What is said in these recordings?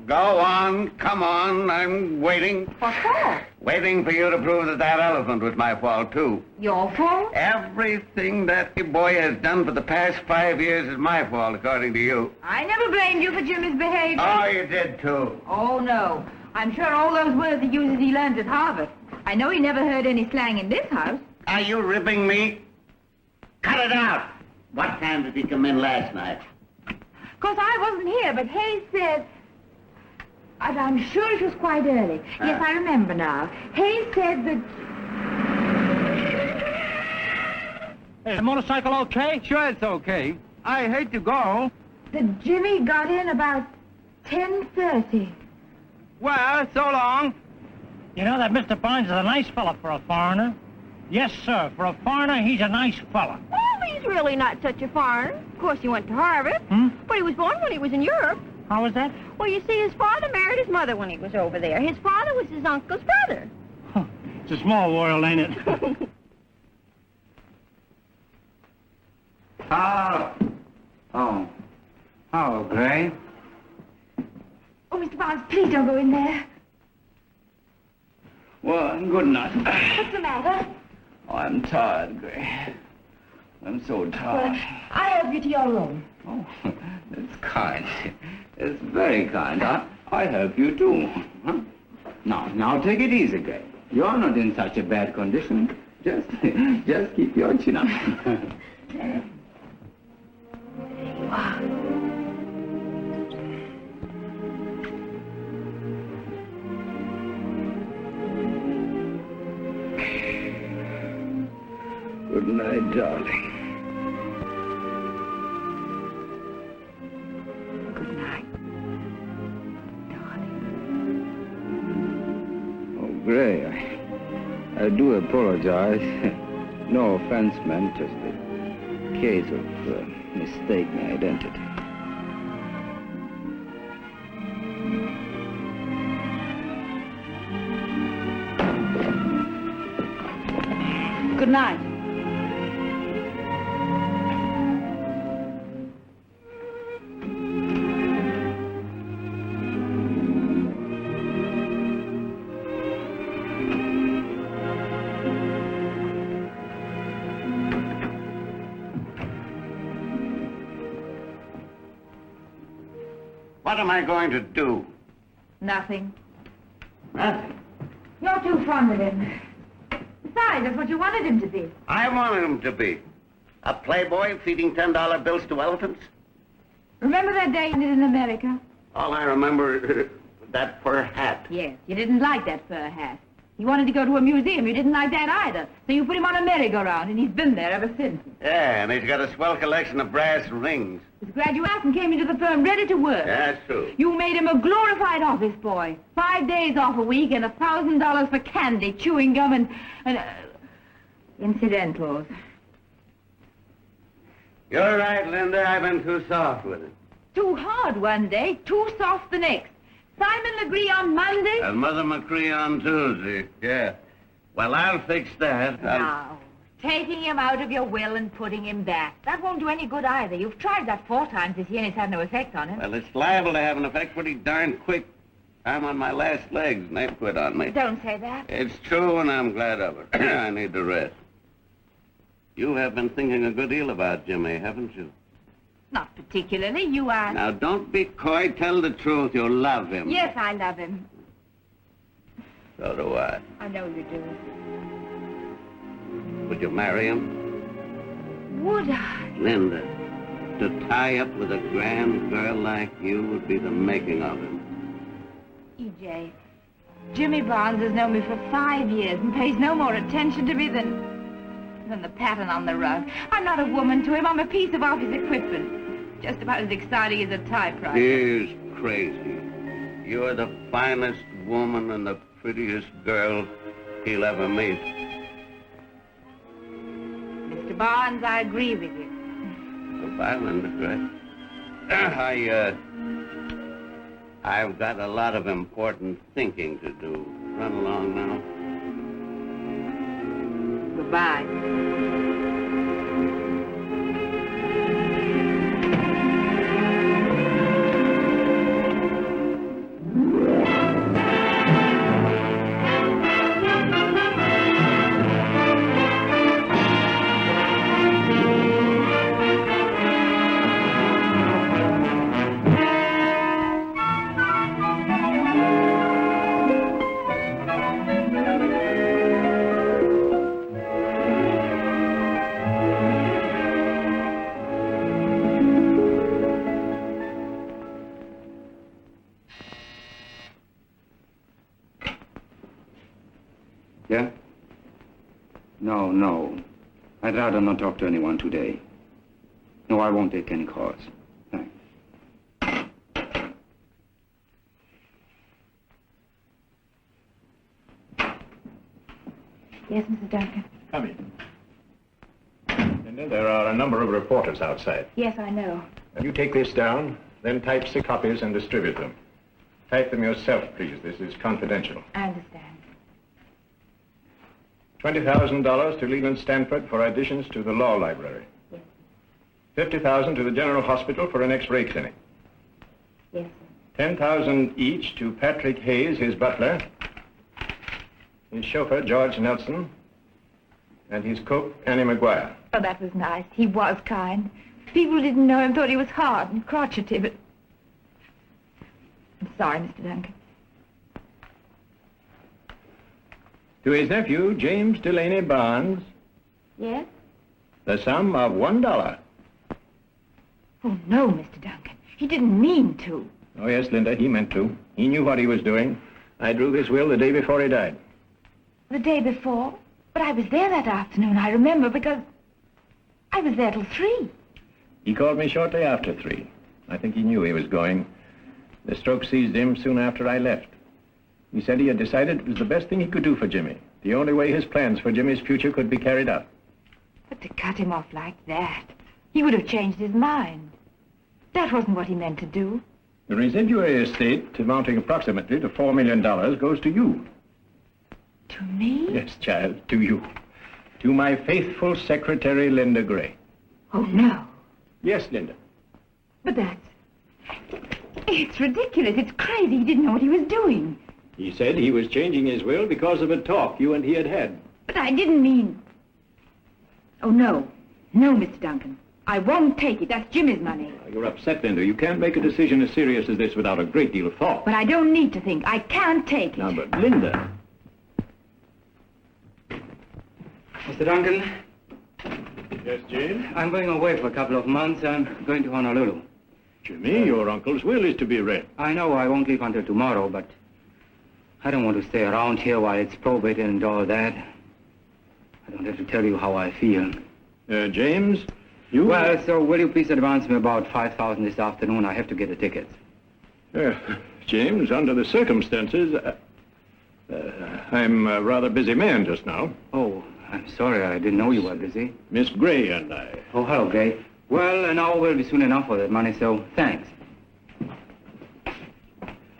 Go on, come on, I'm waiting. What for? Waiting for you to prove that that elephant was my fault, too. Your fault? Everything that boy has done for the past 5 years is my fault, according to you. I never blamed you for Jimmy's behavior. Oh, you did, too. Oh, no. I'm sure all those words he uses he learned at Harvard. I know he never heard any slang in this house. Are you ribbing me? Cut it out. What time did he come in last night? Of course, I wasn't here, but Hayes said... And I'm sure it was quite early. Yes, I remember now. Hayes said that... Is the motorcycle okay? Sure, it's okay. I hate to go. That Jimmy got in about 10:30. Well, so long. You know that Mr. Barnes is a nice fella for a foreigner. Yes, sir. For a foreigner, he's a nice fella. Well, he's really not such a foreigner. Of course, he went to Harvard. But he was born when he was in Europe. How was that? Well, you see, his father married his mother when he was over there. His father was his uncle's brother. Huh. It's a small world, ain't it? Oh, Gray. Oh, Mr. Barnes, please don't go in there. Well, good night. What's the matter? Oh, I'm tired, Gray. I'm so tired. Well, I'll help you to your room. Oh, that's kind. It's very kind. I help you, too. Huh? Now, take it easy, Gray. You're not in such a bad condition. Just keep your chin up. There you are. Good night, darling. Good night, darling. Oh, Gray, I do apologize. No offense meant, just a case of mistaken identity. Good night. What am I going to do? Nothing. Nothing. You're too fond of him. Besides, that's what you wanted him to be. I wanted him to be. A playboy feeding $10 bills to elephants? Remember that day you did in America? All I remember is that fur hat. Yes, you didn't like that fur hat. He wanted to go to a museum. You didn't like that either. So you put him on a merry-go-round, and he's been there ever since. Yeah, and he's got a swell collection of brass rings. His graduation came into the firm ready to work. That's true. You made him a glorified office boy. 5 days off a week and $1,000 for candy, chewing gum, and incidentals. You're right, Linda. I've been too soft with it. Too hard one day, too soft the next. Simon Legree on Monday. And Mother McCree on Tuesday. Yeah. Well, I'll fix that. Now, taking him out of your will and putting him back. That won't do any good either. You've tried that 4 times this year and it's had no effect on him. Well, it's liable to have an effect pretty darn quick. I'm on my last legs and they've quit on me. Don't say that. It's true and I'm glad of it. I need to rest. You have been thinking a good deal about Jimmy, haven't you? Not particularly. You are... Now, don't be coy. Tell the truth. You love him. Yes, I love him. So do I. I know you do. Would you marry him? Would I? Linda, to tie up with a grand girl like you would be the making of him. E.J., Jimmy Barnes has known me for 5 years and pays no more attention to me than the pattern on the rug. I'm not a woman to him. I'm a piece of office equipment. Just about as exciting as a typewriter. He's crazy. You're the finest woman and the prettiest girl he'll ever meet. Mr. Barnes, I agree with you. Goodbye, Linda Gray. I've got a lot of important thinking to do. Run along now. Goodbye. no. I'd rather not talk to anyone today. No, I won't take any calls. Thanks. Yes, Mrs. Duncan? Come in. Linda, there are a number of reporters outside. Yes, I know. You take this down, then type 6 copies and distribute them. Type them yourself, please. This is confidential. I understand. $20,000 to Leland Stanford for additions to the law library. Yes. $50,000 to the General Hospital for an X-ray clinic. Yes, sir. $10,000 each to Patrick Hayes, his butler, his chauffeur, George Nelson, and his cook, Annie McGuire. Oh, that was nice. He was kind. People who didn't know him thought he was hard and crotchety, but... I'm sorry, Mr. Duncan. To his nephew, James Delaney Barnes, Yes? the sum of $1. Oh, no, Mr. Duncan. He didn't mean to. Oh, yes, Linda, he meant to. He knew what he was doing. I drew this will the day before he died. The day before? But I was there that afternoon, I remember, because I was there till 3. He called me shortly after 3. I think he knew he was going. The stroke seized him soon after I left. He said he had decided it was the best thing he could do for Jimmy. The only way his plans for Jimmy's future could be carried out. But to cut him off like that, he would have changed his mind. That wasn't what he meant to do. The residuary estate, amounting approximately to $4 million, goes to you. To me? Yes, child, to you. To my faithful secretary, Linda Gray. Oh, no. Yes, Linda. But that's... It's ridiculous. It's crazy. He didn't know what he was doing. He said he was changing his will because of a talk you and he had had. But I didn't mean... Oh, no. No, Mr. Duncan. I won't take it. That's Jimmy's money. You're upset, Linda. You can't make a decision as serious as this without a great deal of thought. But I don't need to think. I can't take it. Now, but Linda... Mr. Duncan, Yes, James? I'm going away for a couple of months. I'm going to Honolulu. Jimmy, your uncle's will is to be read. I know I won't leave until tomorrow, but I don't want to stay around here while it's probated and all that. I don't have to tell you how I feel. James, you... Well, so will you please advance me about $5,000 this afternoon? I have to get the tickets. James, under the circumstances, I'm a rather busy man just now. Oh, I'm sorry. I didn't know you were busy. Miss Gray and I. Oh, hello, Gray. Well, an hour will be soon enough for that money, so thanks.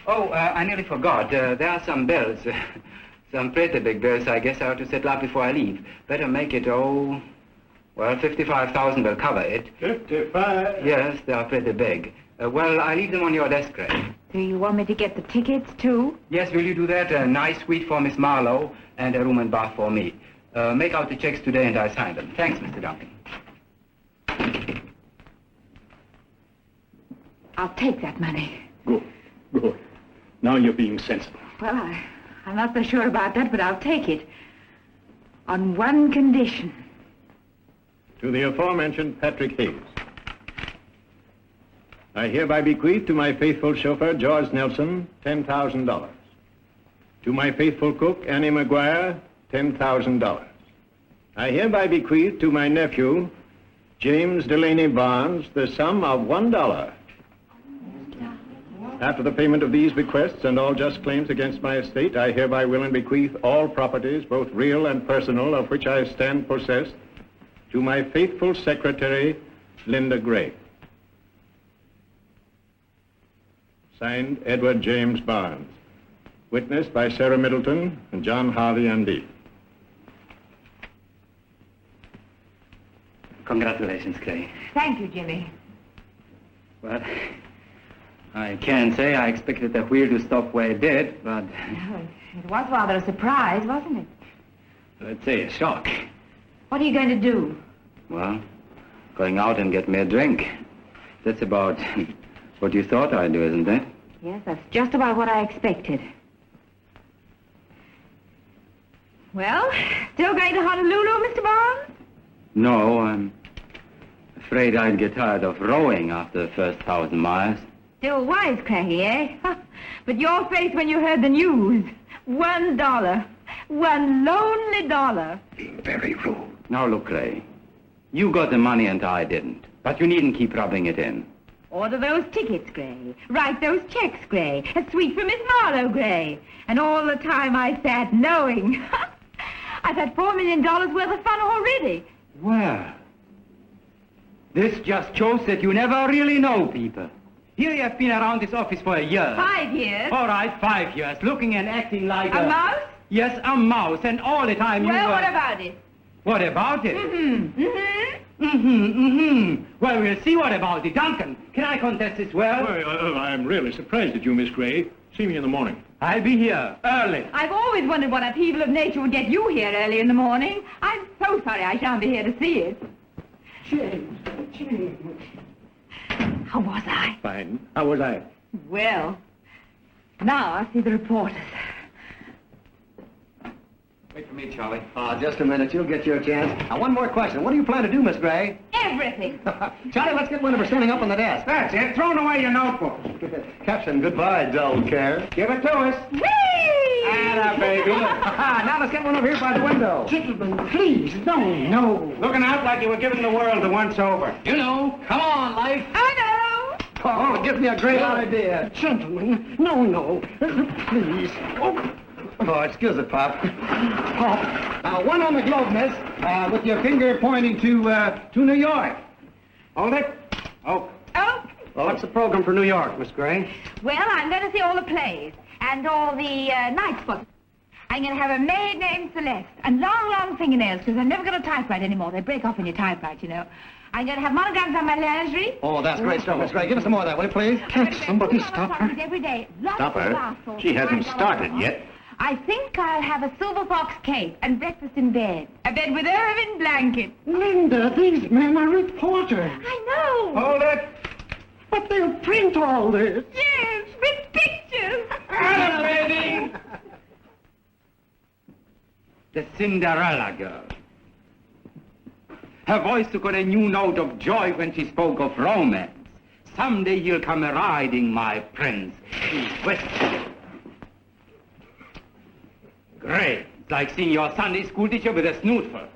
Oh, I nearly forgot. There are some bills. Some pretty big bills I guess I ought to settle up before I leave. Better make it, well, $55,000 will cover it. 55? Yes, they are pretty big. Well, I leave them on your desk, Gray. Do you want me to get the tickets, too? Yes, will you do that? A nice suite for Miss Marlowe and a room and bath for me. Make out the checks today and I'll sign them. Thanks, Mr. Duncan. I'll take that money. Good. Now you're being sensible. Well, I'm not so sure about that, but I'll take it. On one condition. To the aforementioned Patrick Hayes. I hereby bequeath to my faithful chauffeur, George Nelson, $10,000. To my faithful cook, Annie McGuire, $10,000. I hereby bequeath to my nephew, James Delaney Barnes, the sum of $1. After the payment of these bequests and all just claims against my estate, I hereby will and bequeath all properties, both real and personal, of which I stand possessed, to my faithful secretary, Linda Gray. Signed, Edward James Barnes. Witnessed by Sarah Middleton and John Harvey, M.D. Congratulations, Clay. Thank you, Jimmy. Well, I can't say I expected the wheel to stop where it did, but... Oh, it was rather a surprise, wasn't it? let's say a shock. What are you going to do? Well, going out and get me a drink. That's about what you thought I'd do, isn't it? Yes, that's just about what I expected. Well, still going to Honolulu, Mr. Barnes? No, I'm afraid I'd get tired of rowing after the first 1,000 miles. Still wisecracking, eh? But your face when you heard the news. $1. One lonely dollar. Being very rude. Now, look, Gray. You got the money and I didn't. But you needn't keep rubbing it in. Order those tickets, Gray. Write those checks, Gray. A suite for Miss Marlowe, Gray. And all the time I sat knowing. I've had $4 million worth of fun already. Well, this just shows that you never really know people. Here you have been around this office for a year. 5 years. All right, 5 years, looking and acting like A mouse? Yes, a mouse, and all the time you Well, were... what about it? What about it? Well, we'll see what about it. Duncan, can I contest this well? Well, I'm really surprised at you, Miss Gray. See me in the morning. I'll be here, early. I've always wondered what upheaval of nature would get you here early in the morning. I'm so sorry I shan't be here to see it. James. How was I? Fine. How was I? Well, now I'll see the reporters. Wait for me, Charlie. Just a minute. You'll get your chance. Now, one more question. What do you plan to do, Miss Gray? Everything. Charlie, let's get one of her standing up on the desk. That's it. Throwing away your notebook. Captain, goodbye, dull care. Give it to us. Whee! Atta, baby. Now let's get one over here by the window. Gentlemen, please, no. Looking out like you were giving the world the once over. You know. Come on, life. I know. Oh, it gives me a great idea. Gentlemen, no. Please. Oh, excuse it, Pop. One on the globe, miss, with your finger pointing to New York. Hold it. Oh. Oh, Well, what's the program for New York, Miss Gray? well, I'm going to see all the plays and all the night spots. I'm going to have a maid named Celeste and long fingernails because I'm never going to typewrite anymore. They break off when you typewrite, you know. I'm going to have monograms on my lingerie. Oh, that's great stuff, Miss Gray. Give us some more of that, will you, please? Can't somebody stop her? Every day. Lots Stop of her? glass, She hasn't started yet. I think I'll have a silver fox cake and breakfast in bed. A bed with ermine blanket. Linda, these men are reporters. I know. Hold it. But they'll print all this. Yes, with pictures. Atta, baby. The Cinderella girl. Her voice took on a new note of joy when she spoke of romance. Someday he'll come a-riding, my prince, in West. Great. It's like seeing your Sunday school teacher with a snoot fur.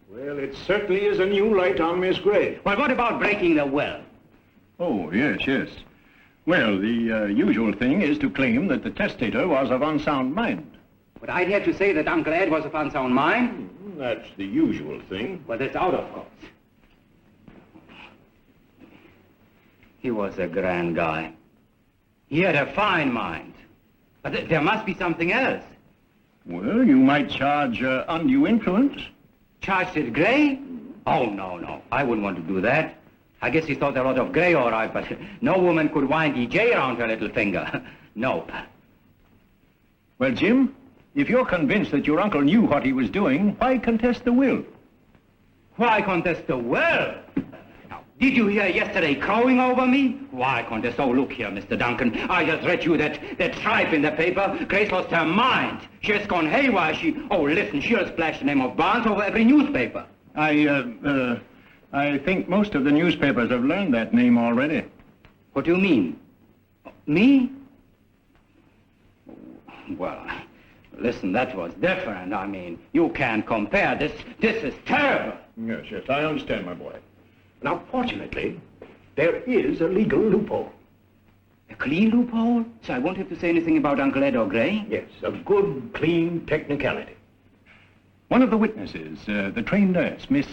Well, it certainly is a new light on Miss Gray. Well, what about breaking the will? Oh, yes. Well, the usual thing is to claim that the testator was of unsound mind. But I'd have to say that Uncle Ed was of unsound mind. That's the usual thing. Well, that's out, of course. He was a grand guy. He had a fine mind. But there must be something else. Well, you might charge undue influence. Charged it Gray? Oh, no. I wouldn't want to do that. I guess he thought a lot of Gray, all right, but no woman could wind EJ around her little finger. Nope. Well, Jim, if you're convinced that your uncle knew what he was doing, why contest the will? Why contest the will? Now, did you hear yesterday crowing over me? Why contest? Oh, look here, Mr. Duncan. I just read you that tripe in the paper. Grace lost her mind. She has gone haywire. Oh, listen, she'll splash the name of Barnes over every newspaper. I think most of the newspapers have learned that name already. What do you mean? Me? Well, listen, that was different. I mean, you can't compare. This is terrible. Yes, I understand, my boy. Now, fortunately, there is a legal loophole. A clean loophole? So I won't have to say anything about Uncle Ed or Gray? Yes, a good, clean technicality. One of the witnesses, the trained nurse, Miss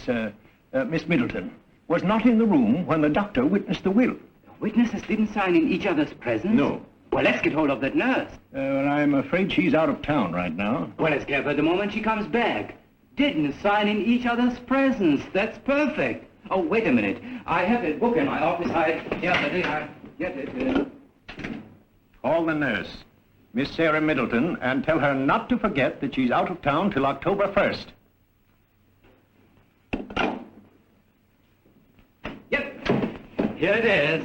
Middleton, was not in the room when the doctor witnessed the will. The witnesses didn't sign in each other's presence? No. Well, let's get hold of that nurse. Well, I'm afraid she's out of town right now. Well, let's get her the moment she comes back. Didn't sign in each other's presence. That's perfect. Oh, wait a minute. I have that book in my office. I get it. Call the nurse, Miss Sarah Middleton, and tell her not to forget that she's out of town till October 1st. Yep. Here it is.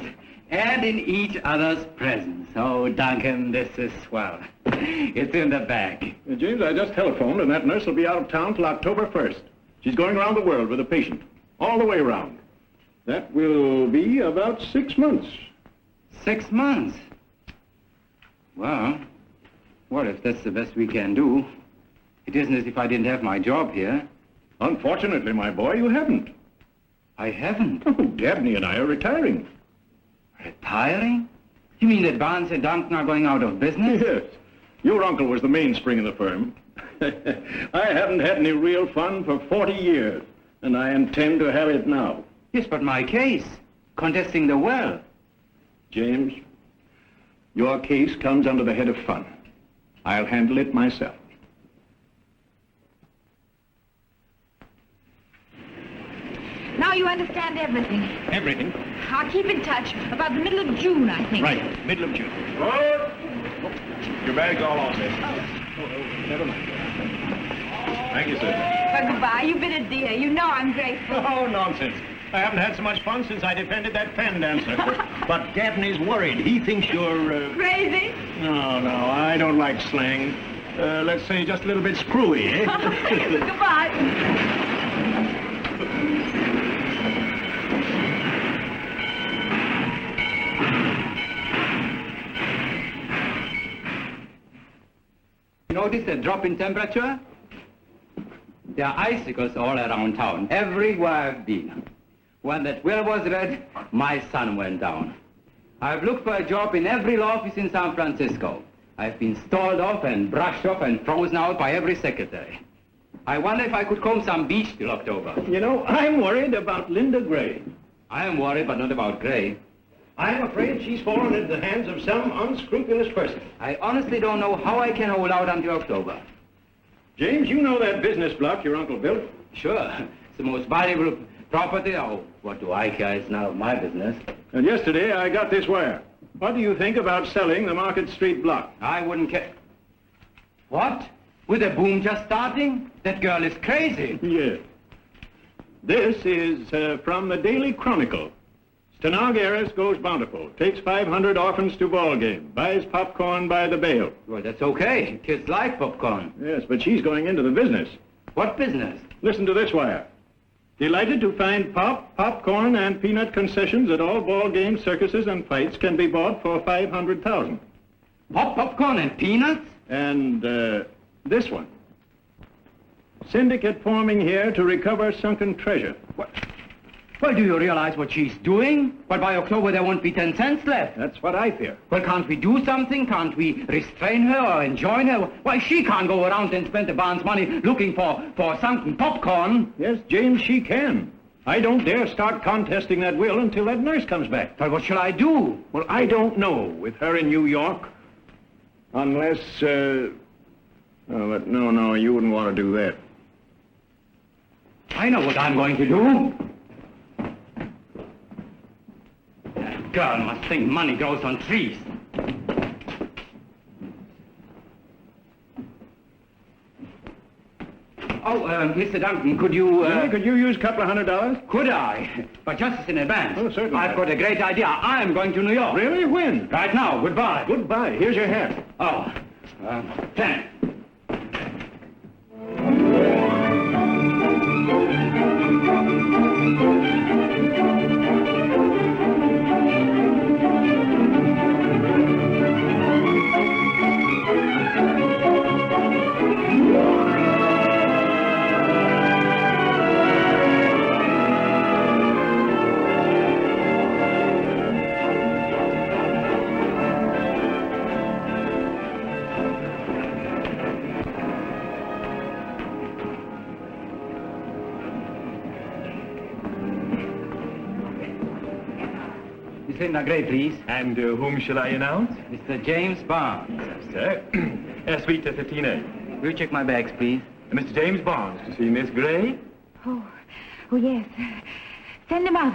And in each other's presence. Oh, Duncan, this is swell. It's in the bag. James, I just telephoned, and that nurse will be out of town till October 1st. She's going around the world with a patient, all the way around. That will be about 6 months. 6 months? Well, if that's the best we can do. It isn't as if I didn't have my job here. Unfortunately, my boy, you haven't. I haven't. Oh, Dabney and I are retiring. Retiring? You mean that Barnes and Duncan are going out of business? Yes. Your uncle was the mainspring of the firm. I haven't had any real fun for 40 years, and I intend to have it now. Yes, but my case, contesting the well. James, your case comes under the head of fun. I'll handle it myself. Now you understand everything. Everything? I'll keep in touch. About the middle of June, I think. Right, middle of June. Oh, your bag's all on this. Never mind. Thank you, sir. Well, goodbye. You've been a dear. You know I'm grateful. Oh, nonsense. I haven't had so much fun since I defended that pen dancer. But Dabney's worried. He thinks you're, Crazy? No, I don't like slang. Let's say just a little bit screwy, eh? Goodbye. Notice a drop in temperature? There are icicles all around town, everywhere I've been. When that will was read, my son went down. I've looked for a job in every law office in San Francisco. I've been stalled off and brushed off and frozen out by every secretary. I wonder if I could comb some beach till October. You know, I'm worried about Linda Gray. I am worried, but not about Gray. I'm afraid she's fallen into the hands of some unscrupulous person. I honestly don't know how I can hold out until October. James, you know that business block your uncle built? Sure. It's the most valuable property. Oh, what do I care? It's none of my business. And yesterday I got this wire. What do you think about selling the Market Street block? I wouldn't care. What? With the boom just starting? That girl is crazy. Yes. This is from the Daily Chronicle. Stenogaris goes bountiful, takes 500 orphans to ball game, buys popcorn by the bale. Well, that's okay. Kids like popcorn. Yes, but she's going into the business. What business? Listen to this wire. Delighted to find popcorn, and peanut concessions at all ball games, circuses, and fights can be bought for $500,000. Popcorn and peanuts? And this one. Syndicate forming here to recover sunken treasure. What? Well, do you realize what she's doing? Well, by October there won't be 10 cents left. That's what I fear. Well, can't we do something? Can't we restrain her or enjoin her? Why, she can't go around and spend the Barnes money looking for sunken popcorn. Yes, James, she can. I don't dare start contesting that will until that nurse comes back. Well, what shall I do? Well, I don't know with her in New York. Unless, Oh, but no, you wouldn't want to do that. I know what I'm going to do. That girl must think money grows on trees. Oh, Mr. Duncan, could you... Could you use a couple of $100? Could I? But just in advance. Oh, certainly. I've got a great idea. I'm going to New York. Really? When? Right now. Goodbye. Goodbye. Here's your hat. Oh, thanks. Miss Linda Gray, please. And whom shall I announce? Mr. James Barnes. Sir, suite 15A. Will you check my bags, please? Mr. James Barnes to see Miss Gray. Oh, yes. Send him up.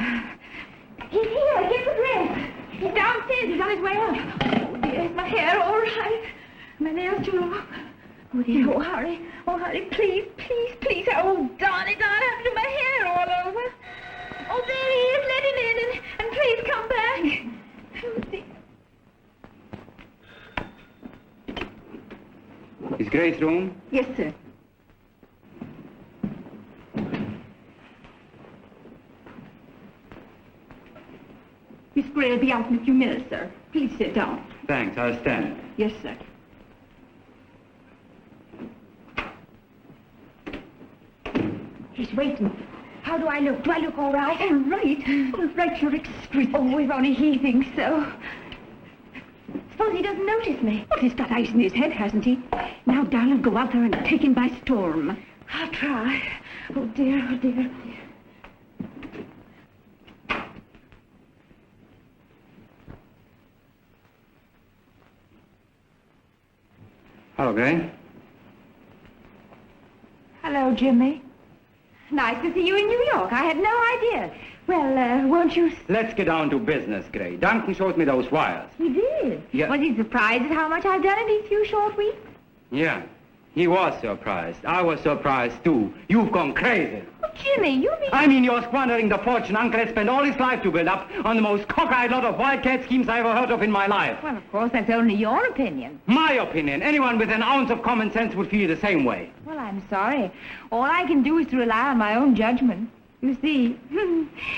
He's here. Here's the dress. He's downstairs. He's on his way up. Oh, dear, is my hair all right? My nails too long? Oh, dear. Oh, hurry. Oh, hurry. Please. Oh, darn it. I'll have to do my hair all over. Oh, there he is. Let him in and please come back. Oh, dear. Is Gray's room? Yes, sir. Miss Gray will be out in a few minutes, sir. Please sit down. Thanks, I'll stand. Yes, sir. He's waiting. How do I look? Do I look all right? All right, you're exquisite. Oh, if only he thinks so. Suppose he doesn't notice me. Well, he's got ice in his head, hasn't he? Now, darling, go out there and take him by storm. I'll try. Oh, dear, oh, dear, oh, dear. Hello, Gray. Hello, Jimmy. Nice to see you in New York. I had no idea. Well, won't you... Let's get down to business, Gray. Duncan showed me those wires. He did? Yeah. Was he surprised at how much I've done in these few short weeks? Yeah, he was surprised. I was surprised, too. You've gone crazy. Oh, Jimmy, you mean... I mean, you're squandering the fortune Uncle has spent all his life to build up on the most cockeyed lot of wildcat schemes I ever heard of in my life. Well, of course, that's only your opinion. My opinion. Anyone with an ounce of common sense would feel the same way. Well, I'm sorry. All I can do is to rely on my own judgment. You see,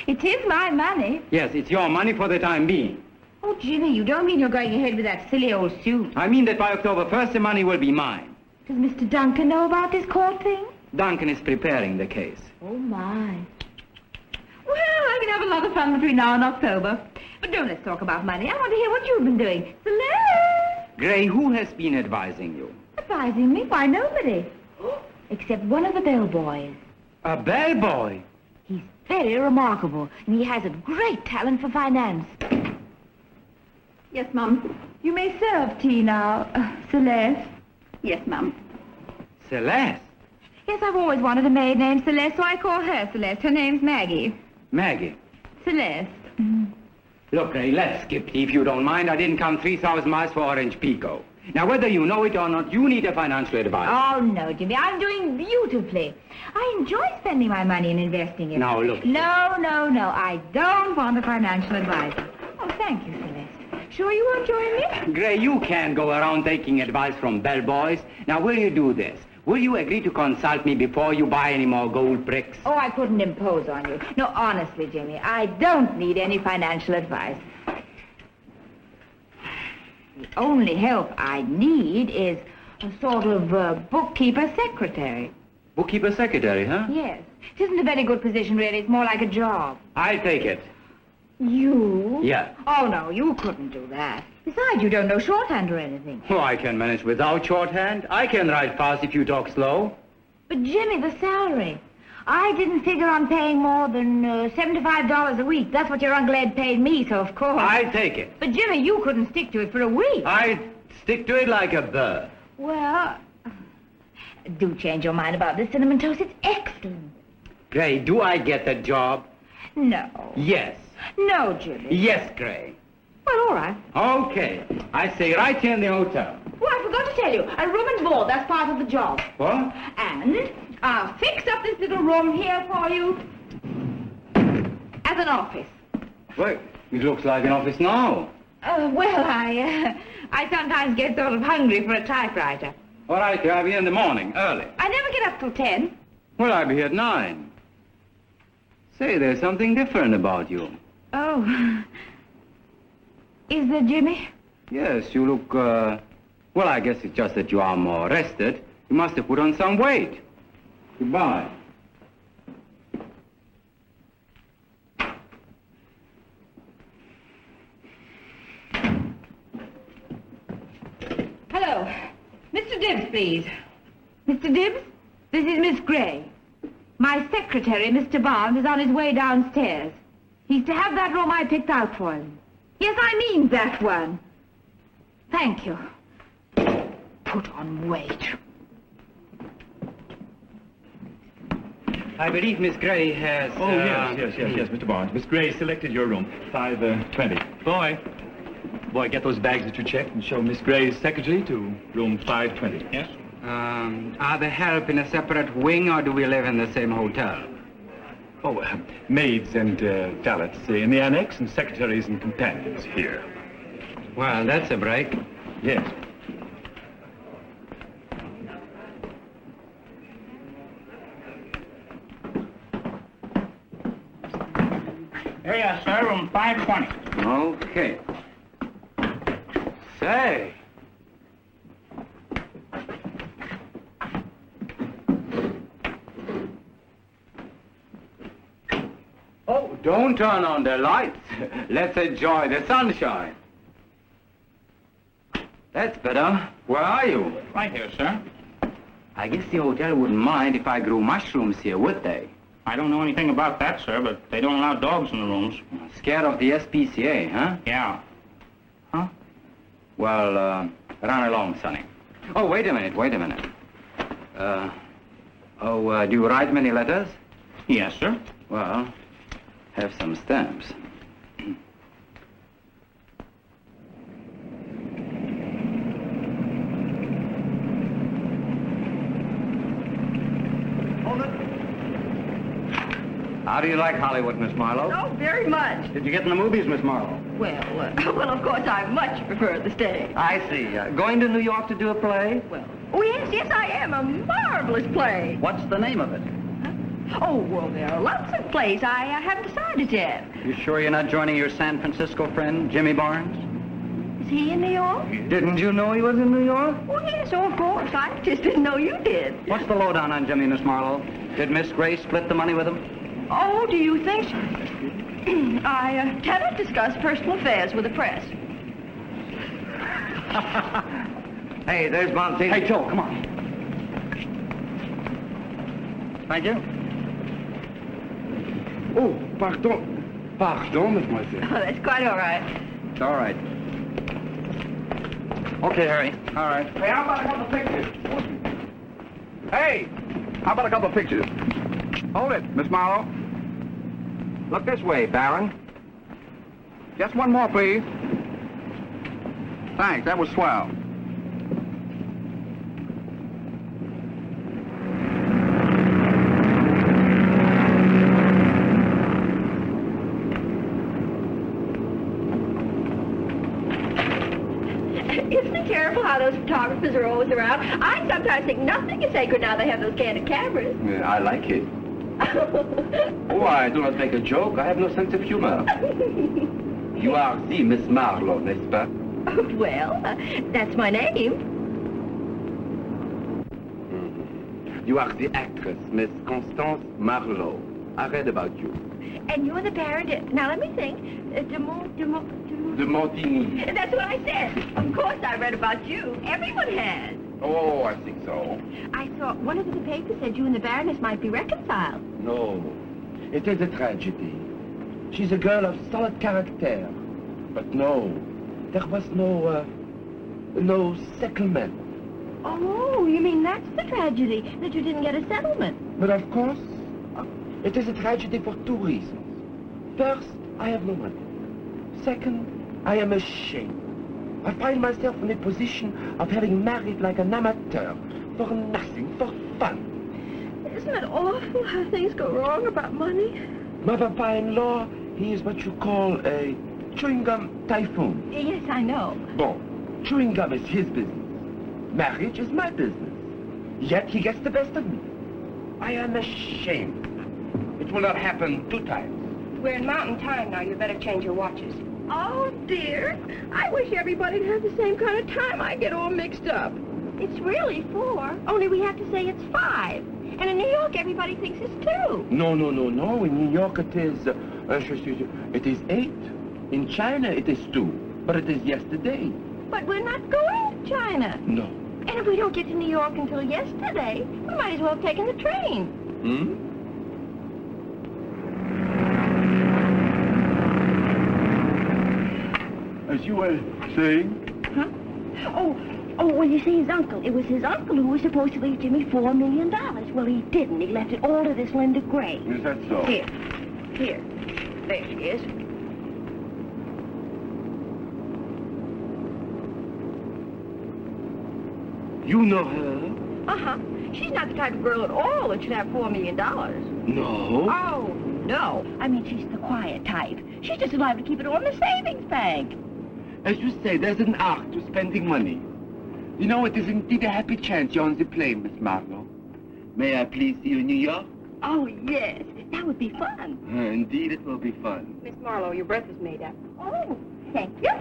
it is my money. Yes, it's your money for the time being. Oh, Jimmy, you don't mean you're going ahead with that silly old suit. I mean that by October 1st, the money will be mine. Does Mr. Duncan know about this court thing? Duncan is preparing the case. Oh, my. Well, I can have a lot of fun between now and October. But don't let's talk about money. I want to hear what you've been doing. Celeste! Gray, who has been advising you? Advising me? Why, nobody. Except one of the bellboys. A bellboy? He's very remarkable, and he has a great talent for finance. Yes, Mum. You may serve tea now, Celeste. Yes, Mum. Celeste? Yes, I've always wanted a maid named Celeste, so I call her Celeste. Her name's Maggie. Maggie. Celeste. Look, Gray, let's skip tea if you don't mind. I didn't come 3,000 miles for Orange Pico. Now, whether you know it or not, you need a financial advisor. Oh, no, Jimmy, I'm doing beautifully. I enjoy spending my money and investing it. Now, look. No, I don't want a financial advisor. Oh, thank you, Celeste. Sure you won't join me? Gray, you can't go around taking advice from bellboys. Now, will you do this? Will you agree to consult me before you buy any more gold bricks? Oh, I couldn't impose on you. No, honestly, Jimmy, I don't need any financial advice. The only help I need is a sort of bookkeeper secretary. Bookkeeper secretary, huh? Yes. It isn't a very good position, really. It's more like a job. I'll take it. You? Yeah. Oh, no, you couldn't do that. Besides, you don't know shorthand or anything. Oh, I can manage without shorthand. I can write fast if you talk slow. But, Jimmy, the salary. I didn't figure on paying more than $75 a week. That's what your Uncle Ed paid me, so of course... I'll take it. But, Jimmy, you couldn't stick to it for a week. I'd stick to it like a burr. Well, do change your mind about this cinnamon toast. It's excellent. Gray, do I get the job? No. Yes. No, Jimmy. Yes, Gray. Well, all right. Okay. I say right here in the hotel. Oh, I forgot to tell you. A room and board, that's part of the job. What? And I'll fix up this little room here for you as an office. Well, it looks like an office now. Well, I sometimes get sort of hungry for a typewriter. All right, I'll be here in the morning, early. I never get up till 10. Well, I'll be here at 9. Say, there's something different about you. Oh. Is there, Jimmy? Yes, you look, well, I guess it's just that you are more rested. You must have put on some weight. Goodbye. Hello. Mr. Dibbs, please. Mr. Dibbs, this is Miss Gray. My secretary, Mr. Barnes, is on his way downstairs. He's to have that room I picked out for him. Yes, I mean that one. Thank you. Put on weight. I believe Miss Gray has... Oh, yes, Mr. Barnes. Miss Gray selected your room, 520. Boy, get those bags that you checked and show Miss Gray's secretary to room 520. Yes? Are the help in a separate wing, or do we live in the same hotel? Oh, maids and valets in the annex, and secretaries and companions here. Well, that's a break. Yes. Here you are, sir, room 520. Okay. Say. Don't turn on the lights. Let's enjoy the sunshine. That's better. Where are you? Right here, sir. I guess the hotel wouldn't mind if I grew mushrooms here, would they? I don't know anything about that, sir, but they don't allow dogs in the rooms. Scared of the SPCA, huh? Yeah. Huh? Well, run along, Sonny. Oh, wait a minute. Do you write many letters? Yes, sir. Well, have some stamps. How do you like Hollywood, Miss Marlowe? Oh, very much. Did you get in the movies, Miss Marlowe? Well, well, of course, I much prefer the stage. I see. Going to New York to do a play? Well, oh, yes, I am. A marvelous play. What's the name of it? Oh, well, there are lots of plays. I haven't decided yet. You sure you're not joining your San Francisco friend, Jimmy Barnes? Is he in New York? Didn't you know he was in New York? Oh, yes, of course. I just didn't know you did. What's the lowdown on Jimmy, Miss Marlowe? Did Miss Gray split the money with him? Oh, do you think so? I cannot discuss personal affairs with the press. Hey, there's Monty. Hey, Joe, come on. Thank you. Oh, pardon. Pardon, mademoiselle. Oh, that's quite all right. It's all right. Okay, Harry. All right. Hey, how about a couple pictures? Hey, how about a couple pictures? Hold it, Miss Marlowe. Look this way, Baron. Just one more, please. Thanks, that was swell. Isn't it terrible how those photographers are always around? I sometimes think nothing is sacred now they have those candid cameras. Yeah, I like it. Oh, I do not make a joke. I have no sense of humor. You are the Miss Marlowe, n'est-ce pas? Well, that's my name. You are the actress, Miss Constance Marlowe. I read about you. And you're the Baron now let me think. De Montigny. That's what I said. Of course I read about you. Everyone has. Oh, I think so. I saw one of the papers said you and the Baroness might be reconciled. No, it is a tragedy. She's a girl of solid character. But no, there was no settlement. Oh, you mean that's the tragedy, that you didn't get a settlement? But of course, it is a tragedy for two reasons. First, I have no money. Second, I am ashamed. I find myself in a position of having married like an amateur, for nothing, for fun. Isn't it awful how things go wrong about money? My papa-in-law, he is what you call a chewing gum typhoon. Yes, I know. Bon, chewing gum is his business. Marriage is my business. Yet he gets the best of me. I am ashamed. It will not happen two times. We're in mountain time now. You better change your watches. Oh, dear. I wish everybody'd have the same kind of time. I get all mixed up. It's really 4, only we have to say it's 5. And in New York, everybody thinks it's 2. No. In New York, it is 8. In China, it is 2. But it is yesterday. But we're not going to China. No. And if we don't get to New York until yesterday, we might as well have taken the train. As you were saying? Huh? Oh, well, you see, his uncle. It was his uncle who was supposed to leave Jimmy $4 million. Well, he didn't. He left it all to this Linda Gray. Is that so? Here. There she is. You know her? Uh-huh. She's not the type of girl at all that should have $4 million. No. Oh, no. I mean, she's the quiet type. She's just allowed to keep it all in the savings bank. As you say, there's an art to spending money. You know, it is indeed a happy chance you're on the plane, Miss Marlowe. May I please see you in New York? Oh, yes. That would be fun. Indeed, it will be fun. Miss Marlowe, your breath is made up. Oh, thank you.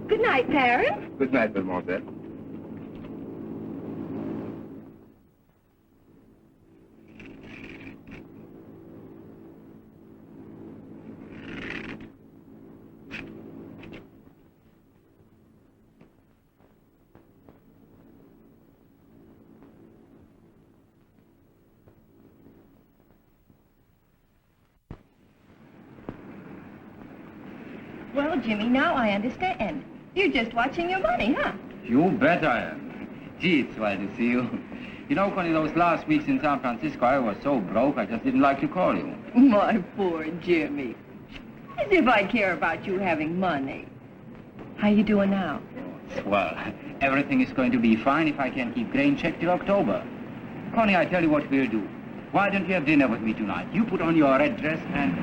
Good night, Baron. Good night, mademoiselle. Well, Jimmy, now I understand. You're just watching your money, huh? You bet I am. Gee, it's swell to see you. You know, Connie, those last weeks in San Francisco, I was so broke, I just didn't like to call you. My poor Jimmy. As if I care about you having money. How you doing now? Swell. Everything is going to be fine if I can keep grain check till October. Connie, I tell you what we'll do. Why don't you have dinner with me tonight? You put on your red dress and...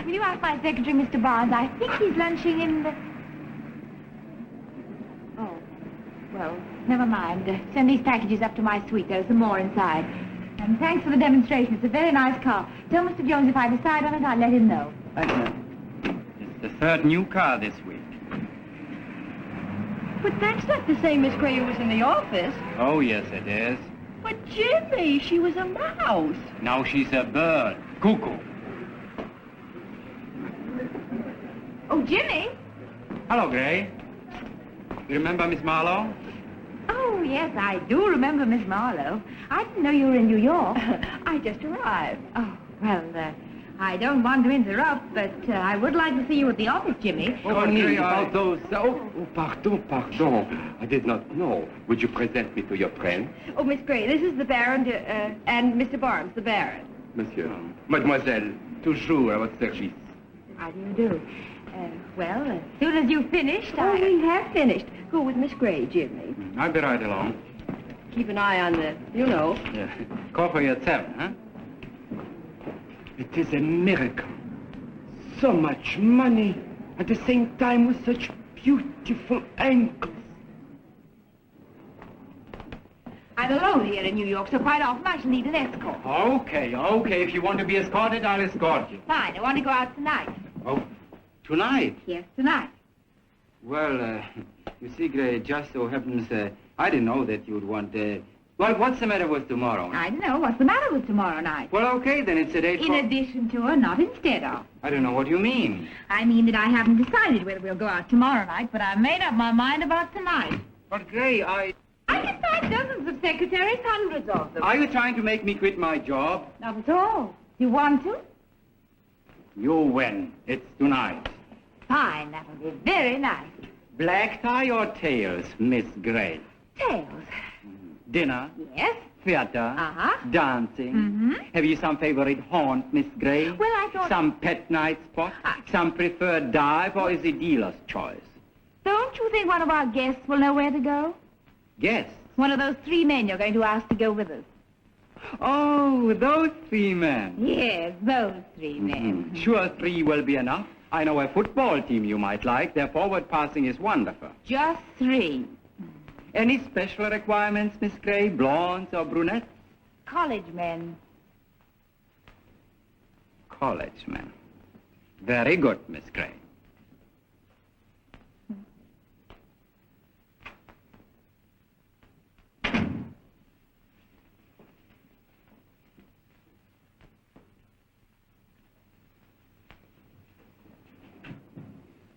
Will you ask my secretary, Mr. Barnes? I think he's lunching in the... Oh, well, never mind. Send these packages up to my suite. There's some more inside. And thanks for the demonstration. It's a very nice car. Tell Mr. Jones if I decide on it, I'll let him know. Thank you. It's the third new car this week. But that's not the same Miss Gray who was in the office. Oh, yes, it is. But Jimmy, she was a mouse. Now she's a bird. Cuckoo. Oh, Jimmy? Hello, Gray. You remember Miss Marlowe? Oh, yes, I do remember Miss Marlowe. I didn't know you were in New York. I just arrived. Oh, well, I don't want to interrupt, but I would like to see you at the office, Jimmy. Connie, about those... Oh, pardon. I did not know. Would you present me to your friend? Oh, Miss Gray, this is the Baron and Mr. Barnes, the Baron. Monsieur. Mademoiselle, toujours à votre service. How do you do? Well, as soon as you've finished, We have finished. Go with Miss Gray, Jimmy. I'll be right along. Keep an eye on the, you know. Yeah. Call for you at 7, huh? It is a miracle. So much money, at the same time with such beautiful ankles. I'm alone here in New York, so quite often I shall need an escort. Okay. If you want to be escorted, I'll escort you. Fine, I want to go out tonight. Oh, tonight? Yes, tonight. Well, you see, Gray, it just so happens, I didn't know that you'd want, well, what's the matter with tomorrow? I don't know. What's the matter with tomorrow night? Well, okay, then it's a date In addition to or not instead of. I don't know what you mean. I mean that I haven't decided whether we'll go out tomorrow night, but I've made up my mind about tonight. But, Gray, I can find dozens of secretaries, hundreds of them. Are you trying to make me quit my job? Not at all. You want to? You win. It's tonight. Fine, that'll be very nice. Black tie or tails, Miss Gray? Tails. Dinner? Yes. Theater? Uh-huh. Dancing? Mm-hmm. Have you some favorite haunt, Miss Gray? Well, I thought... Some pet night spot? Some preferred dive, or is it dealer's choice? Don't you think one of our guests will know where to go? Guests? One of those 3 men you're going to ask to go with us. Oh, those 3 men. Yes, those 3 men. Sure, 3 will be enough. I know a football team you might like. Their forward passing is wonderful. Just 3. Any special requirements, Miss Gray? Blondes or brunettes? College men. College men. Very good, Miss Gray.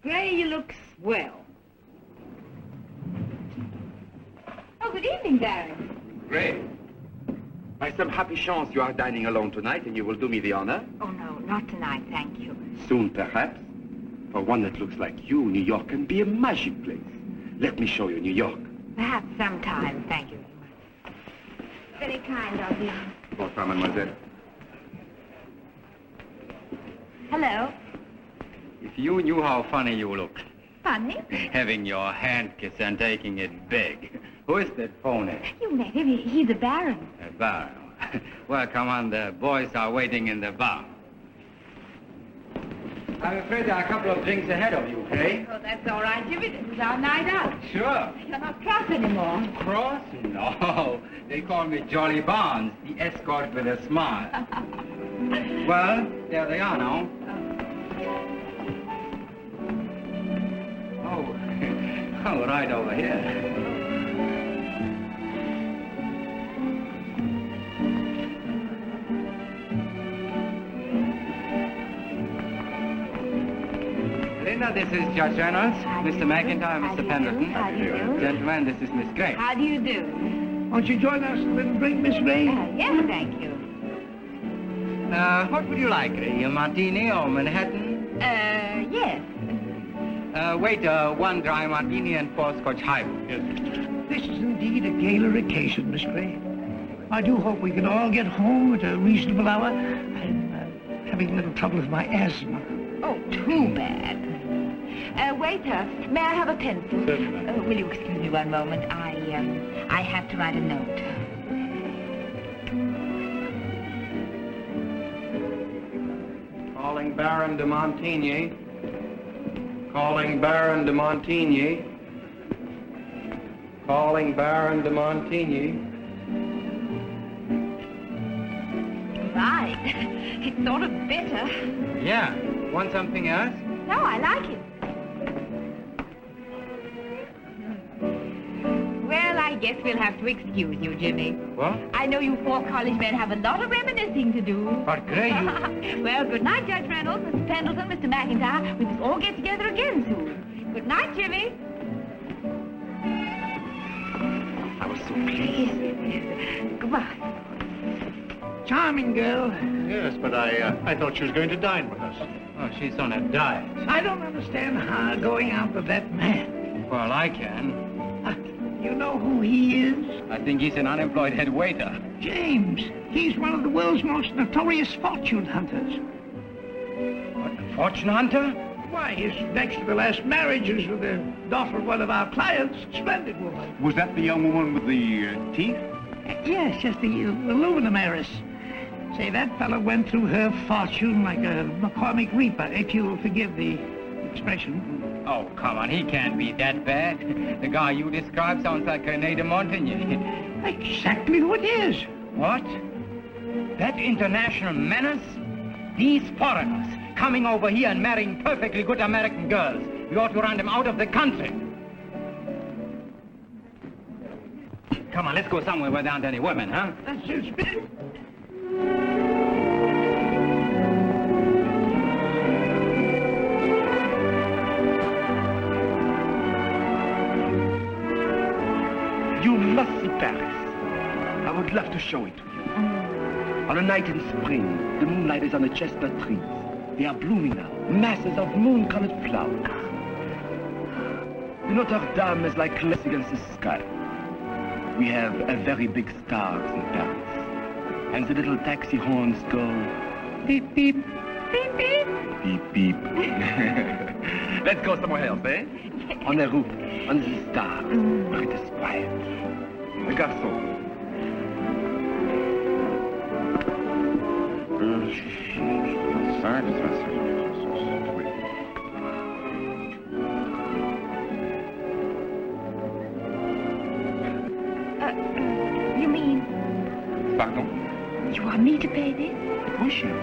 Gray, you look swell. Oh, good evening, Baron. Great. By some happy chance, you are dining alone tonight, and you will do me the honor. Oh, no, not tonight, thank you. Soon, perhaps. For one that looks like you, New York can be a magic place. Let me show you New York. Perhaps sometime, thank you very much. Very kind of you. Bonsoir, mademoiselle. Hello. If you knew how funny you look. Funny? Having your hand kiss and taking it big. Who is that phony? You met him. He's a Baron. A bar. Well, come on, the boys are waiting in the bar. I'm afraid there are a couple of drinks ahead of you, Gray. Oh, that's all right, Jimmy. This is our night out. Sure. You're not cross anymore. Cross? No. They call me Jolly Barnes, the escort with a smile. Well, there they are now. Oh, right over here. Linda, this is Judge Reynolds, Mr. McIntyre, Mr. Pendleton. How do you do? Gentlemen, this is Miss Gray. How do you do? Won't you join us a little drink, Miss Ray? Yes, thank you. What would you like? A martini or Manhattan? Yes. Waiter, 1 dry martini and 4 Scotch highballs. Yes. This is indeed a gala occasion, Miss Gray. I do hope we can all get home at a reasonable hour. I'm having a little trouble with my asthma. Oh, too bad. Waiter, may I have a pencil? Certainly. Will you excuse me one moment? I have to write a note. Calling Baron de Montigny. Calling Baron de Montigny. Calling Baron de Montigny. Right. It's sort of bitter. Yeah. Want something else? No, I like it. Well, I guess we'll have to excuse you, Jimmy. What? I know you 4 college men have a lot of reminiscing to do. But, Gray, you... Well, good night, Judge Reynolds, Mr. Pendleton, Mr. McIntyre. We must all get together again soon. Good night, Jimmy. I was so pleased. Goodbye. Charming girl. Yes, but I thought she was going to dine with us. Oh, she's on a diet. I don't understand her going out with that man. Well, I can. You know who he is? I think he's an unemployed head waiter. James. He's one of the world's most notorious fortune hunters. What, a fortune hunter? Why, his next to the last marriage is with the daughter of one of our clients. Splendid woman. Was that the young woman with the teeth? Yes, just the aluminum heiress. Say, that fellow went through her fortune like a McCormick Reaper, if you'll forgive the expression. Oh, come on, he can't be that bad. The guy you described sounds like René de Montigny. Exactly who it is. What? That international menace? These foreigners coming over here and marrying perfectly good American girls. We ought to run them out of the country. Come on, let's go somewhere where there aren't any women, huh? That's his bit. You must see Paris. I would love to show it to you. On a night in spring, the moonlight is on the chestnut trees. They are blooming now, masses of moon-colored flowers. The Notre Dame is like glass against the sky. We have a very big stars in Paris. And the little taxi horns go beep, beep, beep, beep, beep, beep. Let's go somewhere else, eh? On the roof, on the stars, where it is quiet. Le garçon. You mean Pardon? you want me to pay this? Oui, chérie.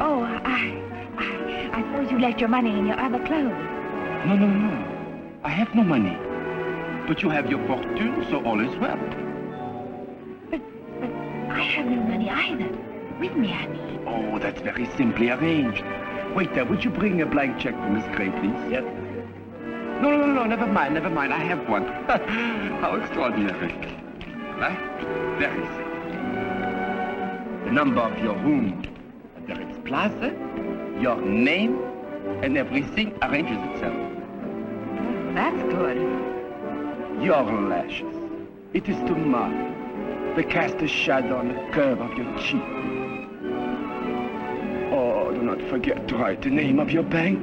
Oh, I suppose you left your money in your other clothes. No, no, no. I have no money. But you have your fortune, so all is well. But I have no money either. With me, I mean. Oh, that's very simply arranged. Waiter, would you bring a blank check for Miss Gray, please? Yep. No, never mind. I have one. How extraordinary. Right? Very simple. The number of your room at the Ritz Plaza, your name, and everything arranges itself. That's good. Your lashes. It is too marked. They cast a shadow on the curve of your cheek. Oh, do not forget to write the name of your bank.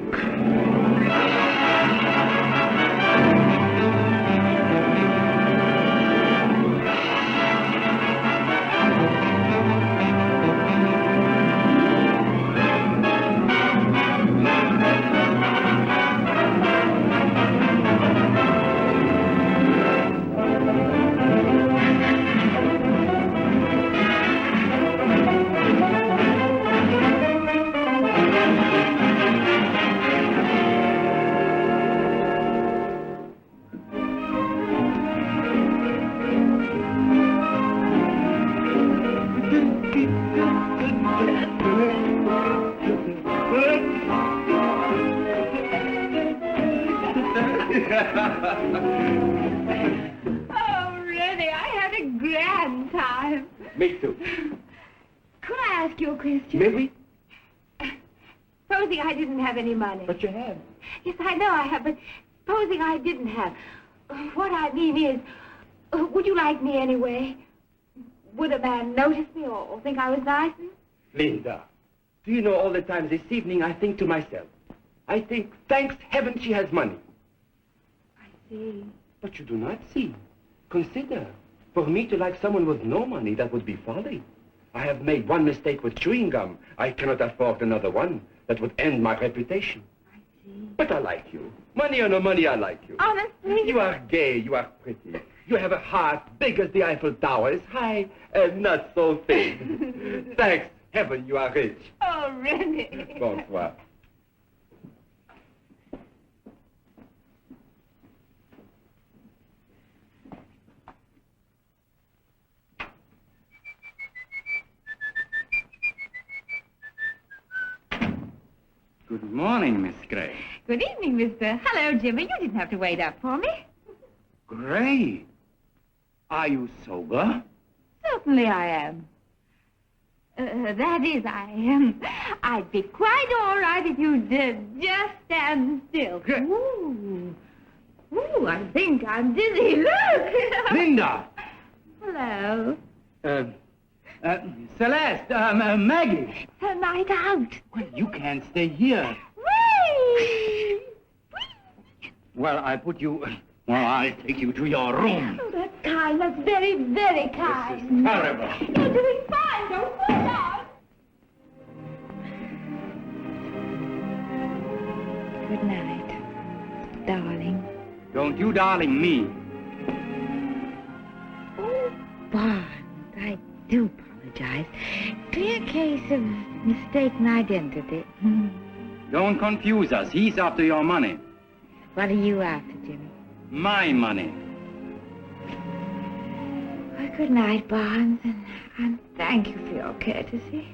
Oh, really, I had a grand time. Me too. ask you a question? May we? Supposing I didn't have any money. But you have. Yes, I know I have, but supposing I didn't have. What I mean is, would you like me anyway? Would a man notice me or think I was nice? Linda, do you know all the time this evening I think to myself, I think, thanks heaven she has money. I see. But you do not see. Consider, for me to like someone with no money, that would be folly. I have made one mistake with chewing gum. I cannot afford another one. That would end my reputation. I see. But I like you. Money or no money, I like you. Honestly? You are gay, you are pretty. You have a heart big as the Eiffel Tower, is high and not so thin. Thanks heaven you are rich. Oh, really? Bonsoir. Good morning, Miss Gray. Good evening, mister. Hello, Jimmy. You didn't have to wait up for me. Gray? Are you sober? Certainly I am. That is, I am. I'd be quite all right if you'd just stand still. Ooh. Ooh, I think I'm dizzy. Look! Linda! Hello. Celeste, Maggie. A night out. Well, you can't stay here. Whee! Well, I'll take you to your room. Oh, that's kind. That's very, very kind. This is terrible. You're doing fine. Don't fall down. Good night, darling. Don't you darling me. Oh, Bond, I do apologize. Clear case of mistaken identity. Don't confuse us. He's after your money. What are you after, Jimmy? My money. Well, good night, Barnes, and thank you for your courtesy.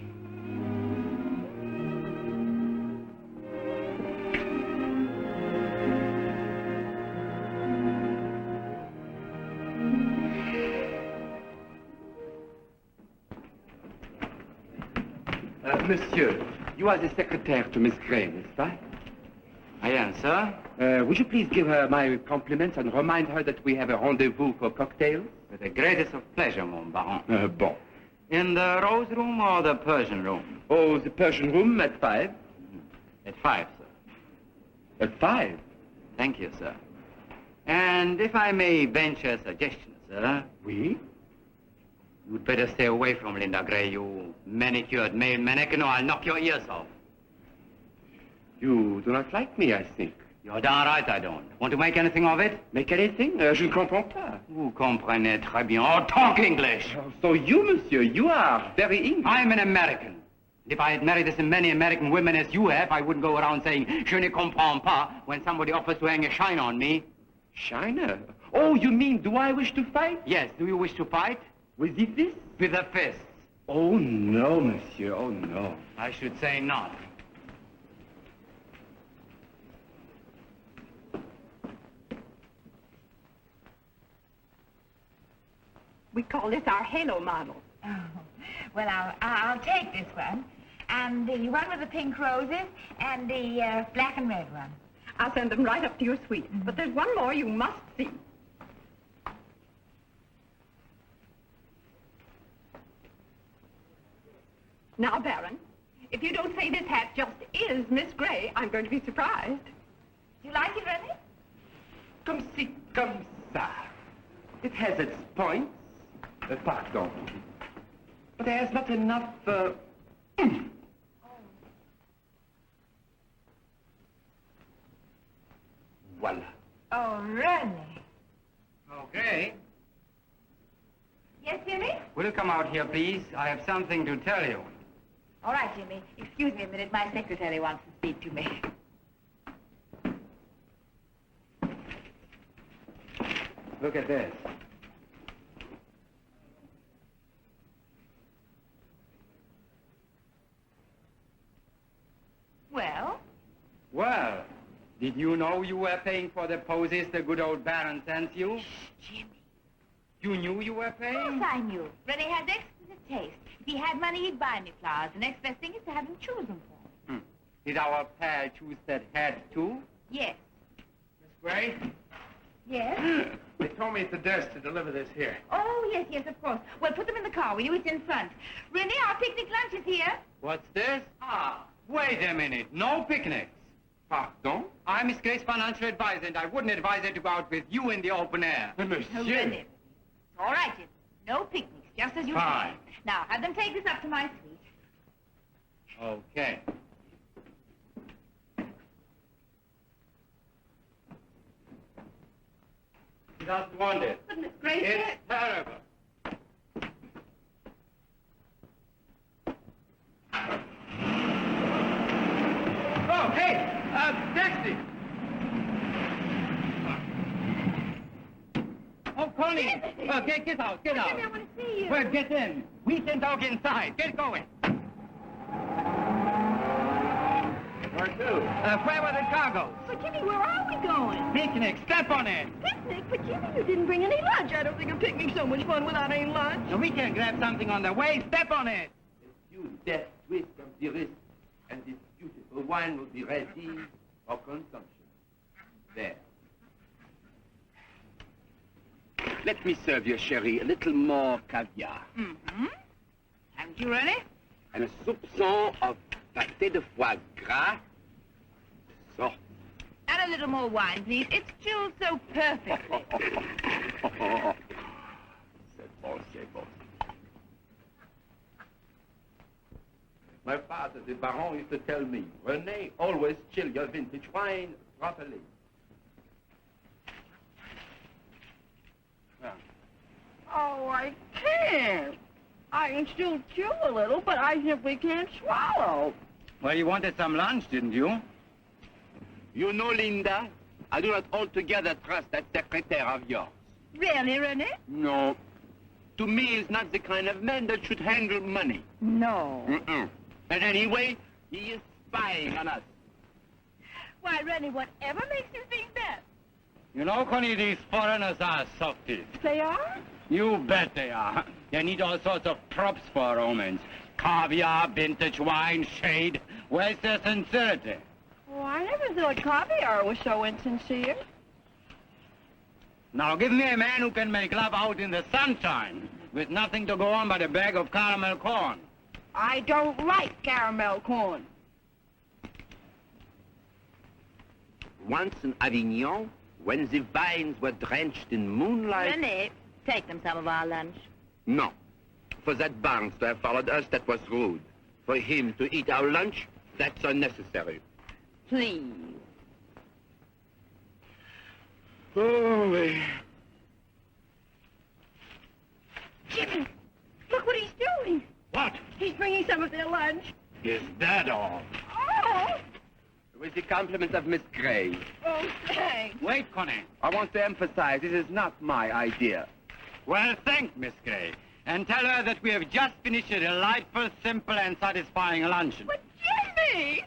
Monsieur, you are the secretary to Miss Gray, n'est-ce pas? I am, sir. Would you please give her my compliments and remind her that we have a rendezvous for cocktails? With the greatest of pleasure, mon baron. Bon. In the rose room or the Persian room? Oh, the Persian room at 5? At 5, sir. At 5? Thank you, sir. And if I may venture a suggestion, sir. Oui? You'd better stay away from Linda Gray, you manicured male mannequin, or I'll knock your ears off. You do not like me, I think. You're darn right I don't. Want to make anything of it? Make anything? Je ne comprends pas. Vous comprenez très bien. Oh, talk English. Oh, so you, monsieur, you are very English. I'm an American. If I had married as many American women as you have, I wouldn't go around saying, je ne comprends pas, when somebody offers to hang a shine on me. Shiner? Oh, you mean, do I wish to fight? Yes, do you wish to fight? With the fist? With a fist. Oh, no, monsieur, oh, no. I should say not. We call this our halo model. Oh, well, I'll take this one. And the one with the pink roses and the black and red one. I'll send them right up to your suite. But there's one more you must see. Now, Baron, if you don't say this hat just is Miss Gray, I'm going to be surprised. You like it, Rennie? Comme ci, comme ça. It has its points. Pardon. But there's not enough, Voila. Oh, Rennie. Okay. Yes, Jimmy? Will you come out here, please? I have something to tell you. All right, Jimmy. Excuse me a minute. My secretary wants to speak to me. Look at this. Well? Well, did you know you were paying for the poses the good old Baron sent you? Jimmy. You knew you were Of paying? course I knew. Rennie has exquisite taste. If he had money, he'd buy me flowers. The next best thing is to have him choose them for me. Did our pal choose that hat, too? Yes. Miss Gray, Yes? they told me at the desk to deliver this here. Oh, yes, yes, of course. Well, put them in the car, will you? It's in front. Renee, our picnic lunch is here. What's this? Wait a minute. No picnics. Pardon? I'm Miss Gray's financial advisor, and I wouldn't advise her to go out with you in the open air. Oh, Renee. It's all right, Jim. No picnics, just as you Fine. say. Now, have them take this up to my suite. Okay. She doesn't want it. But Miss Gray It's said... terrible. Oh, hey! Taxi! Oh, Connie! Get out, get out. Jimmy, I want to see you. Well, get in. We can talk inside. Get going. Where to? Where were the cargoes? But, Jimmy, where are we going? Picnic, step on it. Picnic? But, Jimmy, you didn't bring any lunch. I don't think a picnic's so much fun without any lunch. We can grab something on the way. Step on it. You deft twist of the wrist, and this beautiful wine will be ready for consumption. There. Let me serve you, Sherry, a little more caviar. Mm-hmm. Haven't you, Rennie? And a soupçon of pâté de foie gras. So. And a little more wine, please. It's chilled so perfectly. C'est bon, c'est bon. My father, the Baron, used to tell me, René, always chill your vintage wine properly. Oh, I can't. I can still chew a little, but I simply can't swallow. Well, you wanted some lunch, didn't you? You know, Linda, I do not altogether trust that secretary of yours. Really, Rennie? No. To me, he's not the kind of man that should handle money. No. Mm-mm. And anyway, he is spying on us. Why, Rennie, whatever makes you think that? You know, Connie, these foreigners are softies. They are? You bet they are. They need all sorts of props for romance. Caviar, vintage wine, shade. Where's their sincerity? Oh, I never thought caviar was so insincere. Now, give me a man who can make love out in the sunshine, with nothing to go on but a bag of caramel corn. I don't like caramel corn. Once in Avignon, when the vines were drenched in moonlight... Rennie, take them some of our lunch. No. For that Barnes to have followed us, that was rude. For him to eat our lunch, that's unnecessary. Please. Oh, Jimmy, look what he's doing. What? He's bringing some of their lunch. Is that all? Oh! With the compliments of Miss Gray. Oh, thanks. Wait, Connie. I want to emphasize this is not my idea. Well, thank Miss Gray. And tell her that we have just finished a delightful, simple, and satisfying luncheon. But, Jimmy!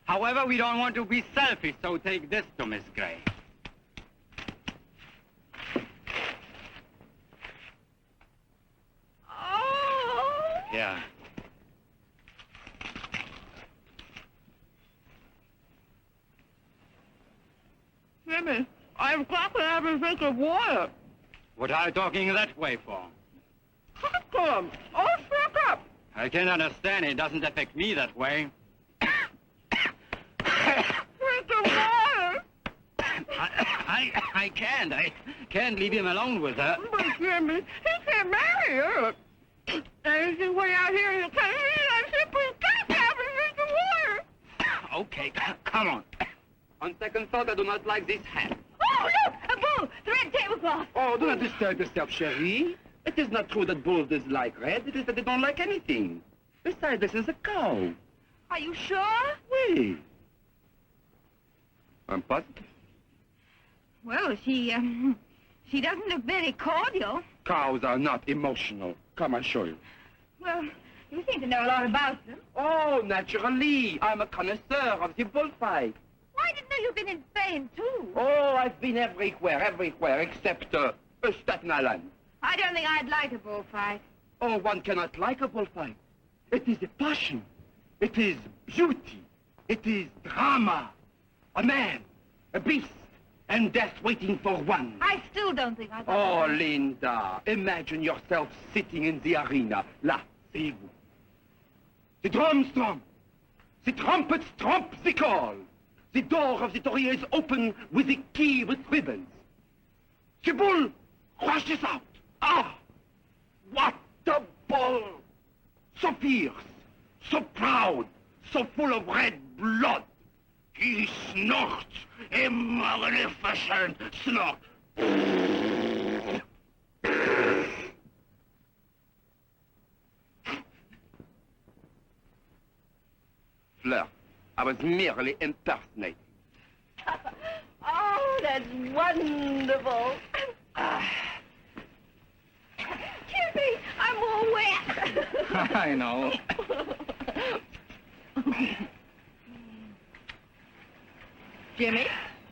However, we don't want to be selfish, so take this to Miss Gray. Oh! Yeah. Jimmy, I'm clapping having a drink of water. What are you talking that way for? How come? All struck up. I can't understand. It doesn't affect me that way. Drink of water. I can't. I can't leave him alone with her. But, Jimmy, he can't marry her. And he's way out here in the country, I simply got to have a drink of water. Okay, come on. On second thought, I do not like this hat. Oh, look! A bull! The red tablecloth! Oh, do not disturb yourself, Cherie. It is not true that bulls dislike red. It is that they don't like anything. Besides, this is a cow. Are you sure? Oui. I'm positive. Well, she doesn't look very cordial. Cows are not emotional. Come, I'll show you. Well, you seem to know a lot about them. Oh, naturally. I'm a connoisseur of the bullfight. I didn't know you've been in Spain, too. Oh, I've been everywhere, except Staten Island. I don't think I'd like a bullfight. Oh, one cannot like a bullfight. It is passion. It is beauty. It is drama. A man, a beast, and death waiting for one. I still don't think I... Oh, Linda, imagine yourself sitting in the arena. Là, c'est vous. The drums drum. The trumpets trump the call. The door of the torii is open with the key with ribbons. The bull rushes out. Ah, what a bull! So fierce, so proud, so full of red blood. He snorts a magnificent snort. Fleur, I was merely impersonating. Oh, that's wonderful. Jimmy, I'm all wet. I know. Jimmy,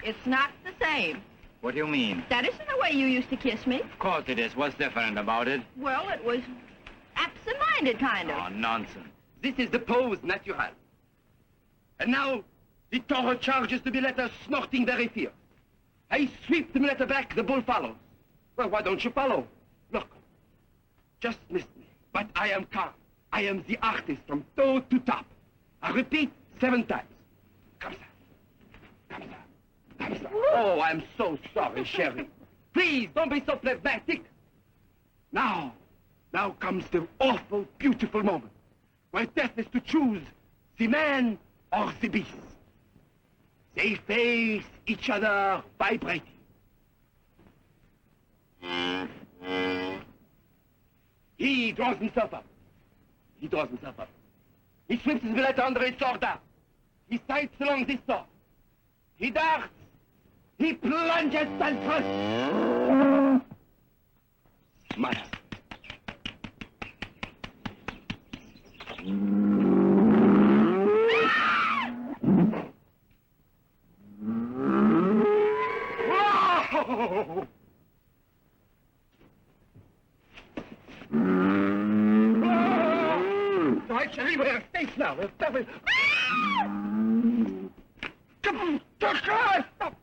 it's not the same. What do you mean? That isn't the way you used to kiss me. Of course it is. What's different about it? Well, it was absent-minded, kind of. Oh, nonsense. This is the pose naturelle. And now, the taureau charges the letter snorting very fierce. I sweep the letter back, the bull follows. Well, why don't you follow? Look, just missed me. But I am calm. I am the artist from toe to top. I repeat 7 times. Come, sir. Come, sir. Come, sir. Oh, I'm so sorry, Sherry. Please, don't be so phlegmatic. Now comes the awful, beautiful moment where death is to choose the man or the beast. They face each other vibrating. He draws himself up. He draws himself up. He sweeps his letter under his sword arm. He sights along this sword. He darts. He plunges and thrusts. Smile. Whoa! Right, Sherry, we're safe now. We're safe. Stop!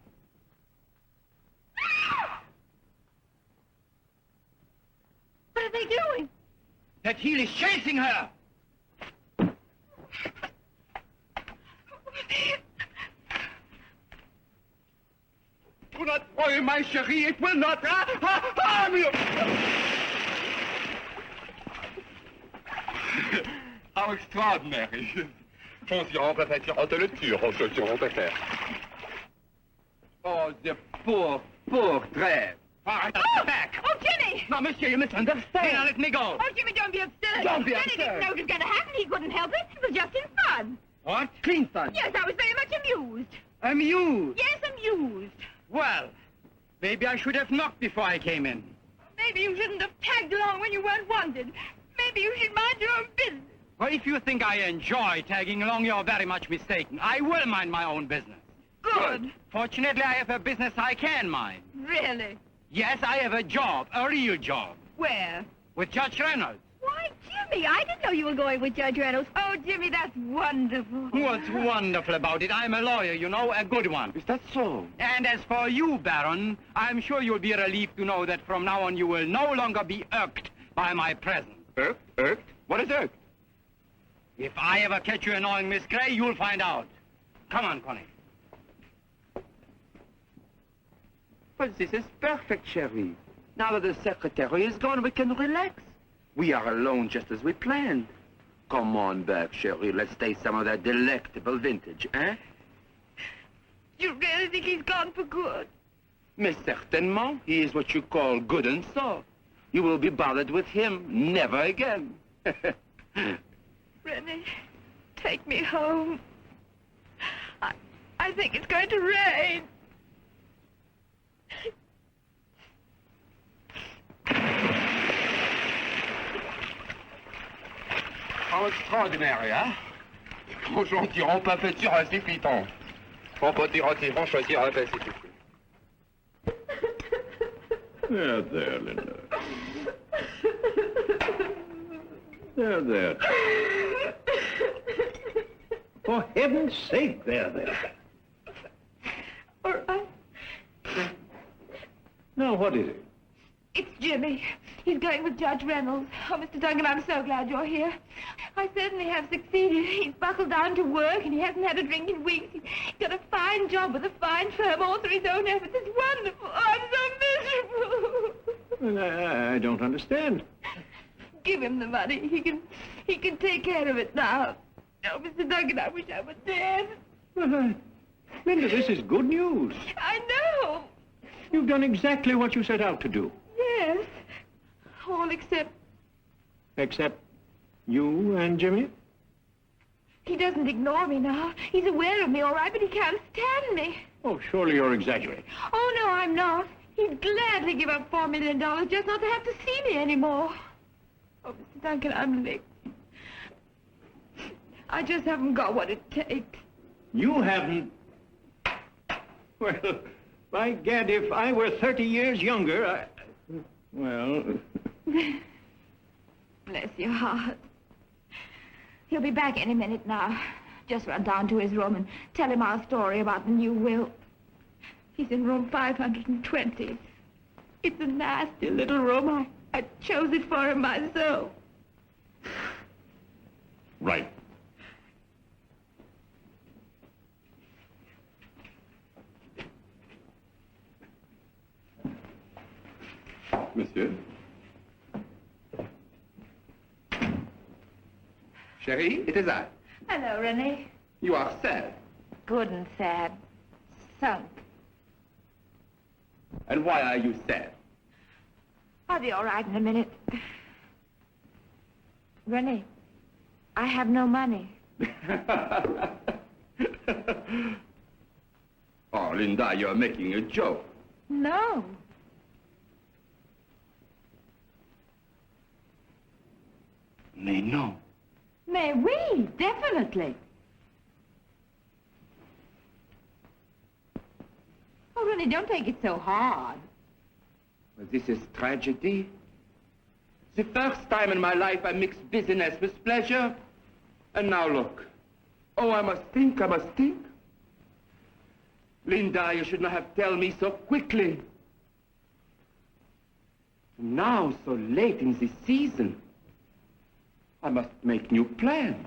What are they doing? That heel is chasing her. Do not worry, my chérie. It will not harm you. How extraordinary. Conscient préfecture en le tue, en chaussure, on peut faire. Oh, the poor Trev. All right, back. Oh, Jimmy! Now, monsieur, you misunderstand. Now, let me go. Oh, Jimmy, don't be absurd. Don't be Danny absurd. didn't know it was going to happen. He couldn't help it. It was just in fun. What? Clean fun. Yes, I was very much amused. Amused. Yes, amused. Well, maybe I should have knocked before I came in. Maybe you shouldn't have tagged along when you weren't wanted. Maybe you should mind your own business. Well, if you think I enjoy tagging along, you're very much mistaken. I will mind my own business. Good. Fortunately, I have a business I can mind. Really? Yes, I have a job, a real job, Where? with Judge Reynolds. Why, Jimmy, I didn't know you were going with Judge Reynolds. Oh, Jimmy, that's wonderful. What's wonderful about it? I'm a lawyer, you know, a good one. Is that so? And as for you, Baron, I'm sure you'll be relieved to know that from now on you will no longer be irked by my presence. Irked? Irked? What is irked? If I ever catch you annoying Miss Gray, you'll find out. Come on, Connie. But this is perfect, Sherry. Now that the secretary is gone, we can relax. We are alone just as we planned. Come on back, Sherry. Let's taste some of that delectable vintage, eh? You really think he's gone for good? Mais certainement. He is what you call good and soft. You will be bothered with him never again. Rennie, take me home. I think it's going to rain. How extraordinary, hein? Aujourd'hui, on peut faire sur un piton. On peut relativement choisir un pacifique. There, Linda. There. For heaven's sake, there. All right. Now, what is it? It's Jimmy. He's going with Judge Reynolds. Oh, Mr. Duncan, I'm so glad you're here. I certainly have succeeded. He's buckled down to work, and he hasn't had a drink in weeks. He's got a fine job with a fine firm, all through his own efforts. It's wonderful. Oh, I'm so miserable. Well, I don't understand. Give him the money. He can take care of it now. Oh, Mr. Duncan, I wish I were dead. Well, Linda, this is good news. I know. You've done exactly what you set out to do. Yes. All except... Except you and Jimmy? He doesn't ignore me now. He's aware of me, all right, but he can't stand me. Oh, surely you're exaggerating. Oh, no, I'm not. He'd gladly give up $4 million just not to have to see me anymore. Oh, Mr. Duncan, I'm licked. I just haven't got what it takes. You haven't... Well, by gad, if I were 30 years younger, Well... Bless your heart. He'll be back any minute now. Just run down to his room and tell him our story about the new will. He's in room 520. It's a nasty little room. I chose it for him myself. Right. Monsieur? Chérie, it is I. Hello, Renee. You are sad. Good and sad. Sunk. And why are you sad? I'll be all right in a minute. Renee, I have no money. Oh, Linda, you're making a joke. No. Mais non. Mais oui, definitely. Oh, Renee, don't take it so hard. But this is tragedy. The first time in my life I mixed business with pleasure. And now look. Oh, I must think. Linda, you should not have told me so quickly. Now, so late in the season, I must make new plans.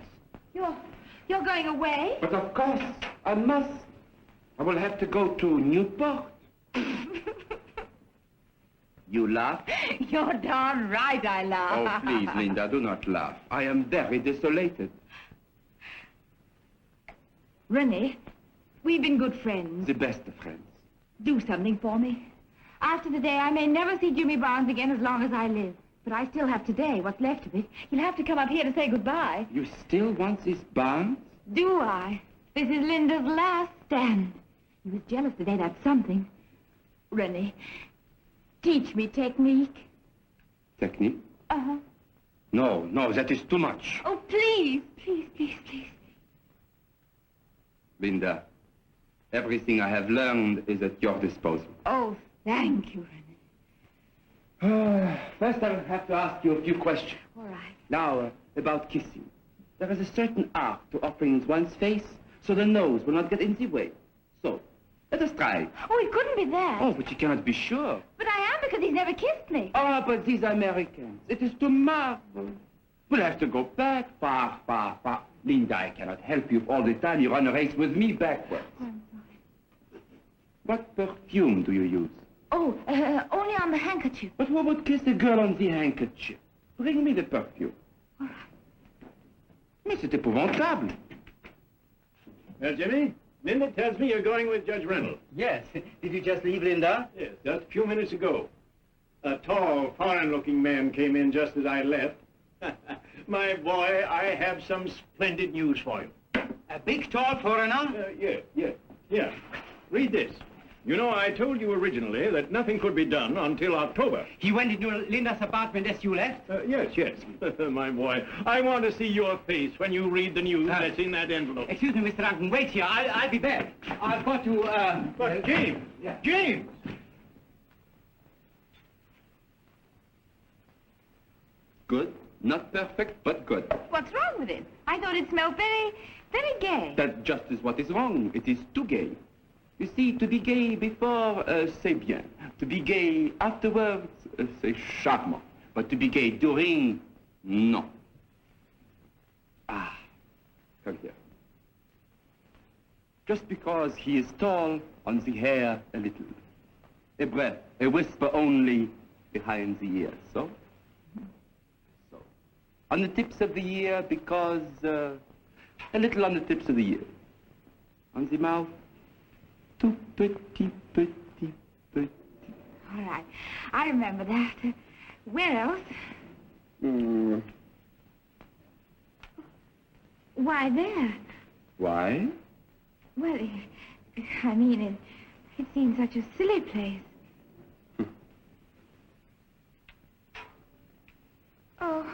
You're going away? But of course, I must. I will have to go to Newport. You laugh? You're darn right I laugh. Oh, please, Linda, do not laugh. I am very desolated. Renee, we've been good friends. The best of friends. Do something for me. After today, I may never see Jimmy Barnes again as long as I live. But I still have today, what's left of it. You'll have to come up here to say goodbye. You still want this Barnes? Do I? This is Linda's last stand. He was jealous today, that's something. Renee, teach me technique. Technique? Uh-huh. No, that is too much. Oh, please. Linda, everything I have learned is at your disposal. Oh, thank you, Renee. First, I will have to ask you a few questions. All right. Now, about kissing. There is a certain art to opening one's face so the nose will not get in the way. So, let us try. Oh, it couldn't be that. Oh, but you cannot be sure. But I am, because he's never kissed me. Oh, but these Americans, it is too marvelous. We'll have to go back, far. Linda, I cannot help you all the time. You run a race with me backwards. Oh, I'm sorry. What perfume do you use? Oh, only on the handkerchief. But who would kiss a girl on the handkerchief? Bring me the perfume. All right. Mais c'est épouvantable. Well, Jimmy, Linda tells me you're going with Judge Reynolds. Yes. Did you just leave, Linda? Yes, just a few minutes ago. A tall, foreign-looking man came in just as I left. My boy, I have some splendid news for you. A big, tall foreigner? Yeah. Read this. You know, I told you originally that nothing could be done until October. He went into Linda's apartment as you left? Yes. My boy, I want to see your face when you read the news that's in that envelope. Excuse me, Mr. Duncan. Wait here. I'll be back. I've got to, But James! Yeah. James! Good. Not perfect, but good. What's wrong with it? I thought it smelled very, Very gay. That just is what is wrong. It is too gay. You see, to be gay before, c'est bien. To be gay afterwards, c'est charmant. But to be gay during, no. Ah, come here. Just because he is tall, on the hair a little. A breath, a whisper only behind the ear, so? So. On the tips of the ear because, a little on the tips of the ear. On the mouth, tout petit, petit, petit. All right. I remember that. Where else? Why, there. Why? Well, I mean, it seems such a silly place. Oh.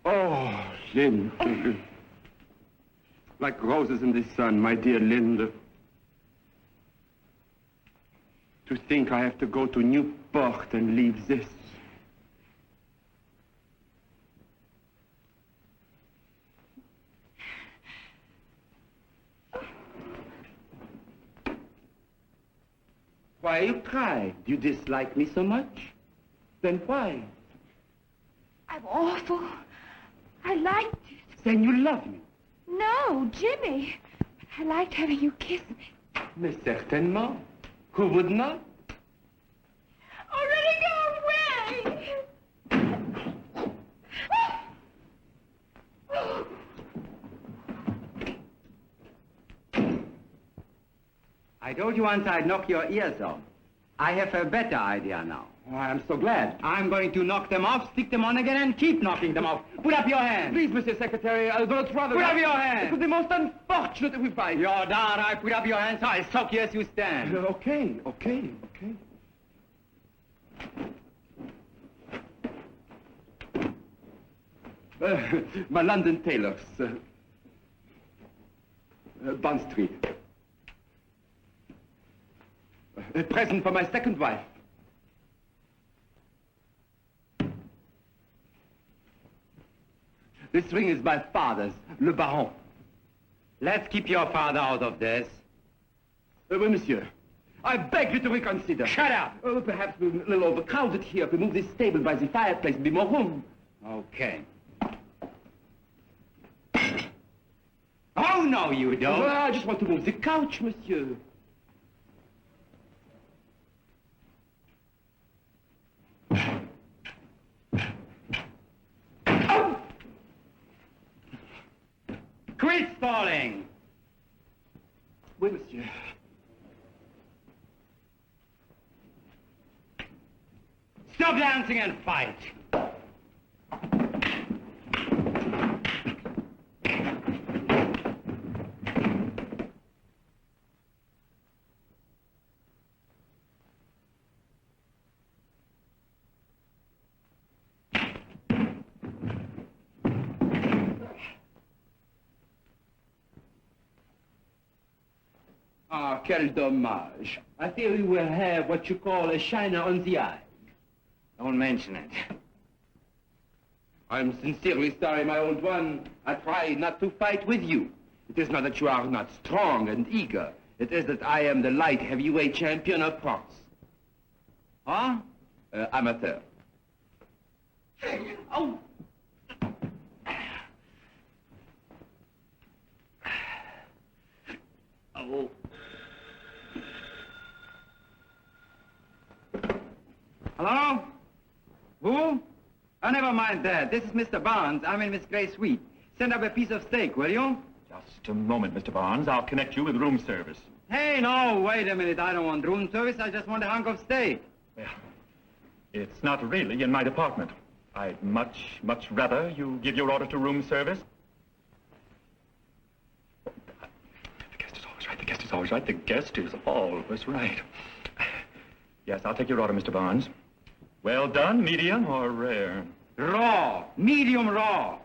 Oh, Linda. Like roses in the sun, my dear Linda. To think I have to go to Newport and leave this. Why you cry? Do you dislike me so much? Then why? I'm awful. I liked it. Then you love me. No, Jimmy. I liked having you kiss me. Mais certainement. Who would not? Already go away! I told you once I'd knock your ears off. I have a better idea now. Oh, I'm so glad. I'm going to knock them off, stick them on again, and keep knocking them off. Put up your hand. Please, Mr. Secretary, although it's rather... Put up your It hand. was the most unfortunate of we fight. You're darn right. Put up your hands. I'll sock you as you stand. Okay. My London tailors. Bond Street. A present for my second wife. This ring is my father's, Le Baron. Let's keep your father out of this. Oui, monsieur. I beg you to reconsider. Shut up! Perhaps we're a little overcrowded here. If we move this table by the fireplace, there'll be more room. Okay. Oh, no, you don't. Well, I just want to move the couch, monsieur. Quit stalling! Oui, monsieur. Stop dancing and fight! Ah, quel dommage. I fear you will have what you call a shiner on the eye. Don't mention it. I'm sincerely sorry, my old one. I try not to fight with you. It is not that you are not strong and eager. It is that I am the light heavyweight champion of France. Huh? Amateur. Oh! Oh. Hello? Who? Oh, never mind that. This is Mr. Barnes. I'm in Miss Gray's suite. Send up a piece of steak, will you? Just a moment, Mr. Barnes. I'll connect you with room service. Hey, no, wait a minute. I don't want room service. I just want a hunk of steak. Well, it's not really in my department. I'd much rather you give your order to room service. The guest is always right. The guest is always right. The guest is always right. Yes, I'll take your order, Mr. Barnes. Well done, medium or rare? Raw. Medium raw.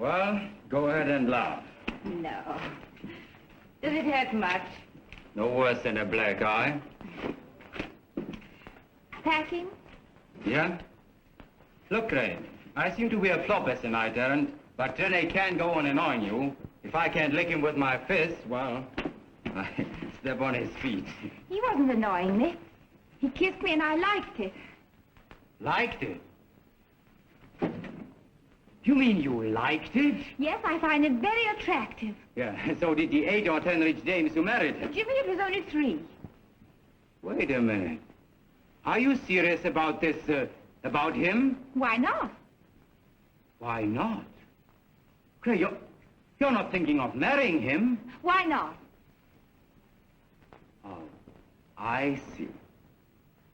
Well, go ahead and laugh. No. Does it hurt much? No worse than a black eye. Packing? Yeah? Look, Ray, I seem to be a flop as a knight errant, but Rene can go on annoying you. If I can't lick him with my fist, well, I step on his feet. He wasn't annoying me. He kissed me and I liked it. Liked it? You mean you liked it? Yes, I find it very attractive. Yeah, so did the 8 or 10 rich dames who married him. Jimmy, it was only 3. Wait a minute. Are you serious about this, about him? Why not? Why not? Gray, you're not thinking of marrying him. Why not? Oh, I see.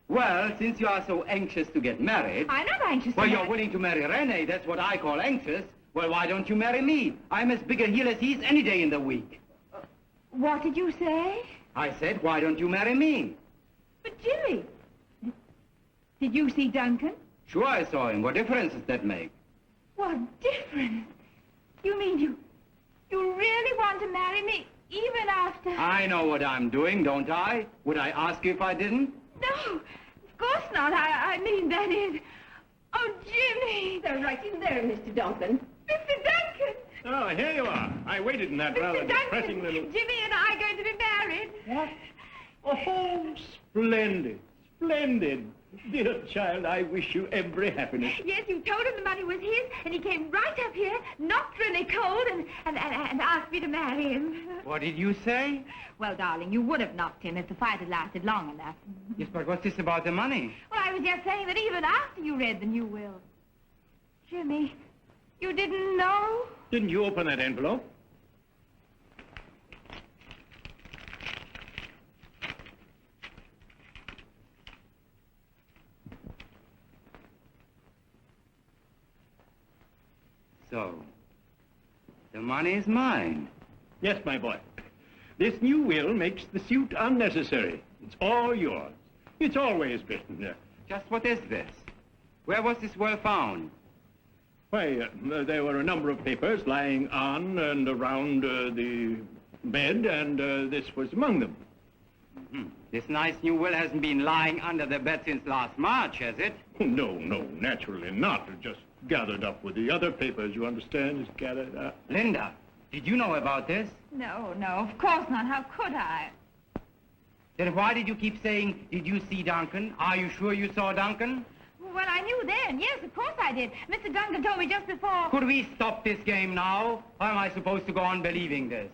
Well, since you are so anxious to get married... I'm not anxious Well, to you're marry. willing to marry Rene. That's what I call anxious. Well, why don't you marry me? I'm as big a heel as he is any day in the week. What did you say? I said, why don't you marry me? But, Jimmy, did you see Duncan? Sure, I saw him. What difference does that make? What difference? You mean you really want to marry me, even after... I know what I'm doing, don't I? Would I ask you if I didn't? No, of course not. I mean, that is... Oh, Jimmy! They're right in there, Mr. Duncan. Mr. Duncan! Oh, here you are. I waited in that rather Mr. depressing Duncan! little... Jimmy and I are going to be married. What? Oh, splendid, splendid. Dear child, I wish you every happiness. Yes, you told him the money was his, and he came right up here, knocked really cold, and asked me to marry him. What did you say? Well, darling, you would have knocked him if the fight had lasted long enough. Yes, but what's this about the money? Well, I was just saying that even after you read the new will. Jimmy, you didn't know? Didn't you open that envelope? So, the money is mine. Yes, my boy. This new will makes the suit unnecessary. It's all yours. It's always been there. Just what is this? Where was this will found? Why, there were a number of papers lying on and around the bed, and this was among them. Mm-hmm. This nice new will hasn't been lying under the bed since last March, has it? Oh, no, naturally not. It just gathered up with the other papers, you understand? It's gathered up. Linda, did you know about this? No, of course not. How could I? Then why did you keep saying, did you see Duncan? Are you sure you saw Duncan? Well, I knew then. Yes, of course I did. Mr. Duncan told me just before... Could we stop this game now? Or am I supposed to go on believing this?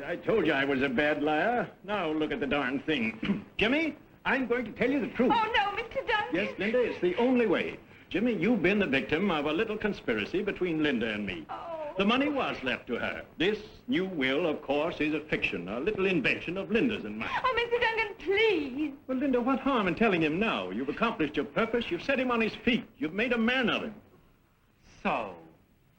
I told you I was a bad liar. Now look at the darn thing. Jimmy, I'm going to tell you the truth. Oh, no, Mr. Duncan. Yes, Linda, it's the only way. Jimmy, you've been the victim of a little conspiracy between Linda and me. Oh. The money was left to her. This new will, of course, is a fiction, a little invention of Linda's and mine. Oh, Mr. Duncan, please. Well, Linda, what harm in telling him now? You've accomplished your purpose. You've set him on his feet. You've made a man of him. So,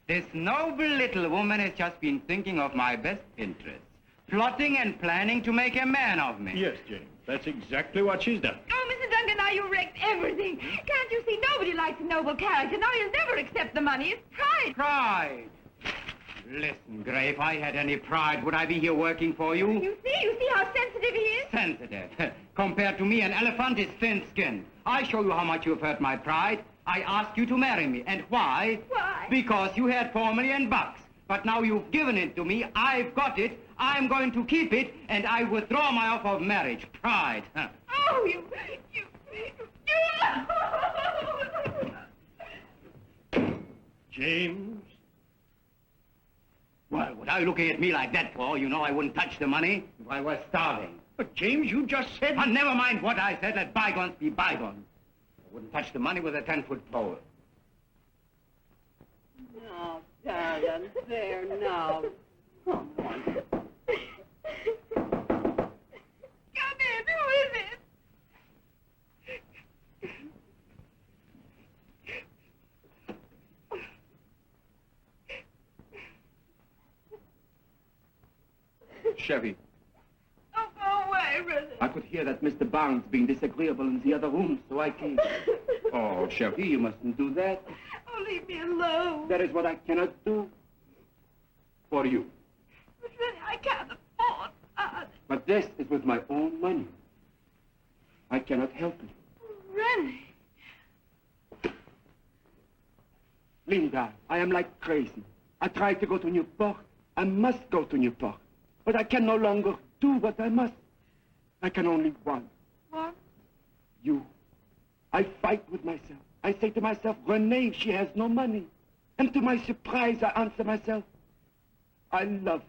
this noble little woman has just been thinking of my best interests, plotting and planning to make a man of me. Yes, James. That's exactly what she's done. Oh, Mr. Duncan, now you wrecked everything. Can't you see nobody likes a noble character? Now he'll never accept the money. It's pride. Pride. Listen, Gray, if I had any pride, would I be here working for you? You see how sensitive he is? Sensitive. Compared to me, an elephant is thin-skinned. I show you how much you've hurt my pride. I asked you to marry me. And why? Why? Because you had $4 million. But now you've given it to me. I've got it. I'm going to keep it. And I withdraw my offer of marriage. Pride. Huh? Oh, you... James? Well, what are you looking at me like that for? You know I wouldn't touch the money if I was starving. But, James, you just said... But never mind what I said. Let bygones be bygones. I wouldn't touch the money with a 10-foot pole. Oh, darling, there now. Come on. Come in. Who is it? Chevy, Oh, go away, brother. I could hear that Mr. Barnes being disagreeable in the other room, so I came. Oh, Chevy, you mustn't do that. Oh, leave me alone. That is what I cannot do. for you. But really, I can't afford that. But this is with my own money. I cannot help it. Really? Linda, I am like crazy. I tried to go to Newport. I must go to Newport. But I can no longer do what I must. I can only want. What? You. I fight with myself. I say to myself, Renee, she has no money. And to my surprise, I answer myself, I love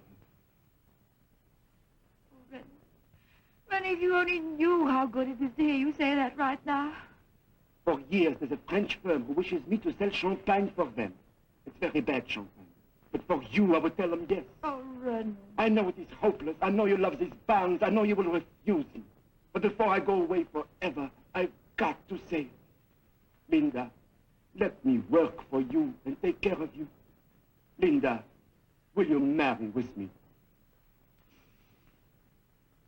her. Rennie, if you only knew how good it is to hear you say that right now. For years, there's a French firm who wishes me to sell champagne for them. It's very bad champagne. But for you, I would tell them yes. Oh, Rennie. I know it is hopeless. I know you love these Barnes. I know you will refuse me. But before I go away forever, I've got to say, Linda, let me work for you and take care of you. Linda, will you marry with me?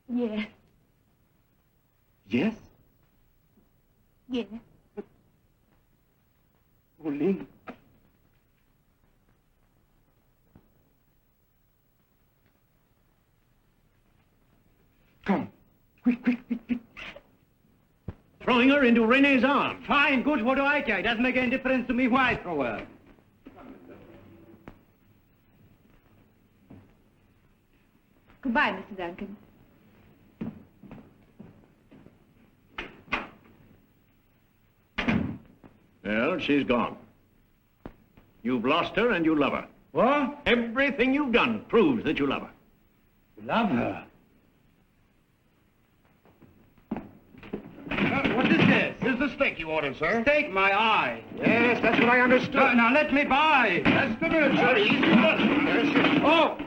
Yes. Yes? Yes. Oh, Linda. Come. Quick, quick, quick, quick. Throwing her into Renee's arms. Fine, good, what do I care? It doesn't make any difference to me who I throw her. Goodbye, Mr. Duncan. Well, she's gone. You've lost her and you love her. What? Everything you've done proves that you love her. Love her? What is this? Here's the steak you ordered, sir. Stake my eye. Yes, that's what I understood. Now let me buy. Just a minute, sir. Easy. Yes, sir. Oh!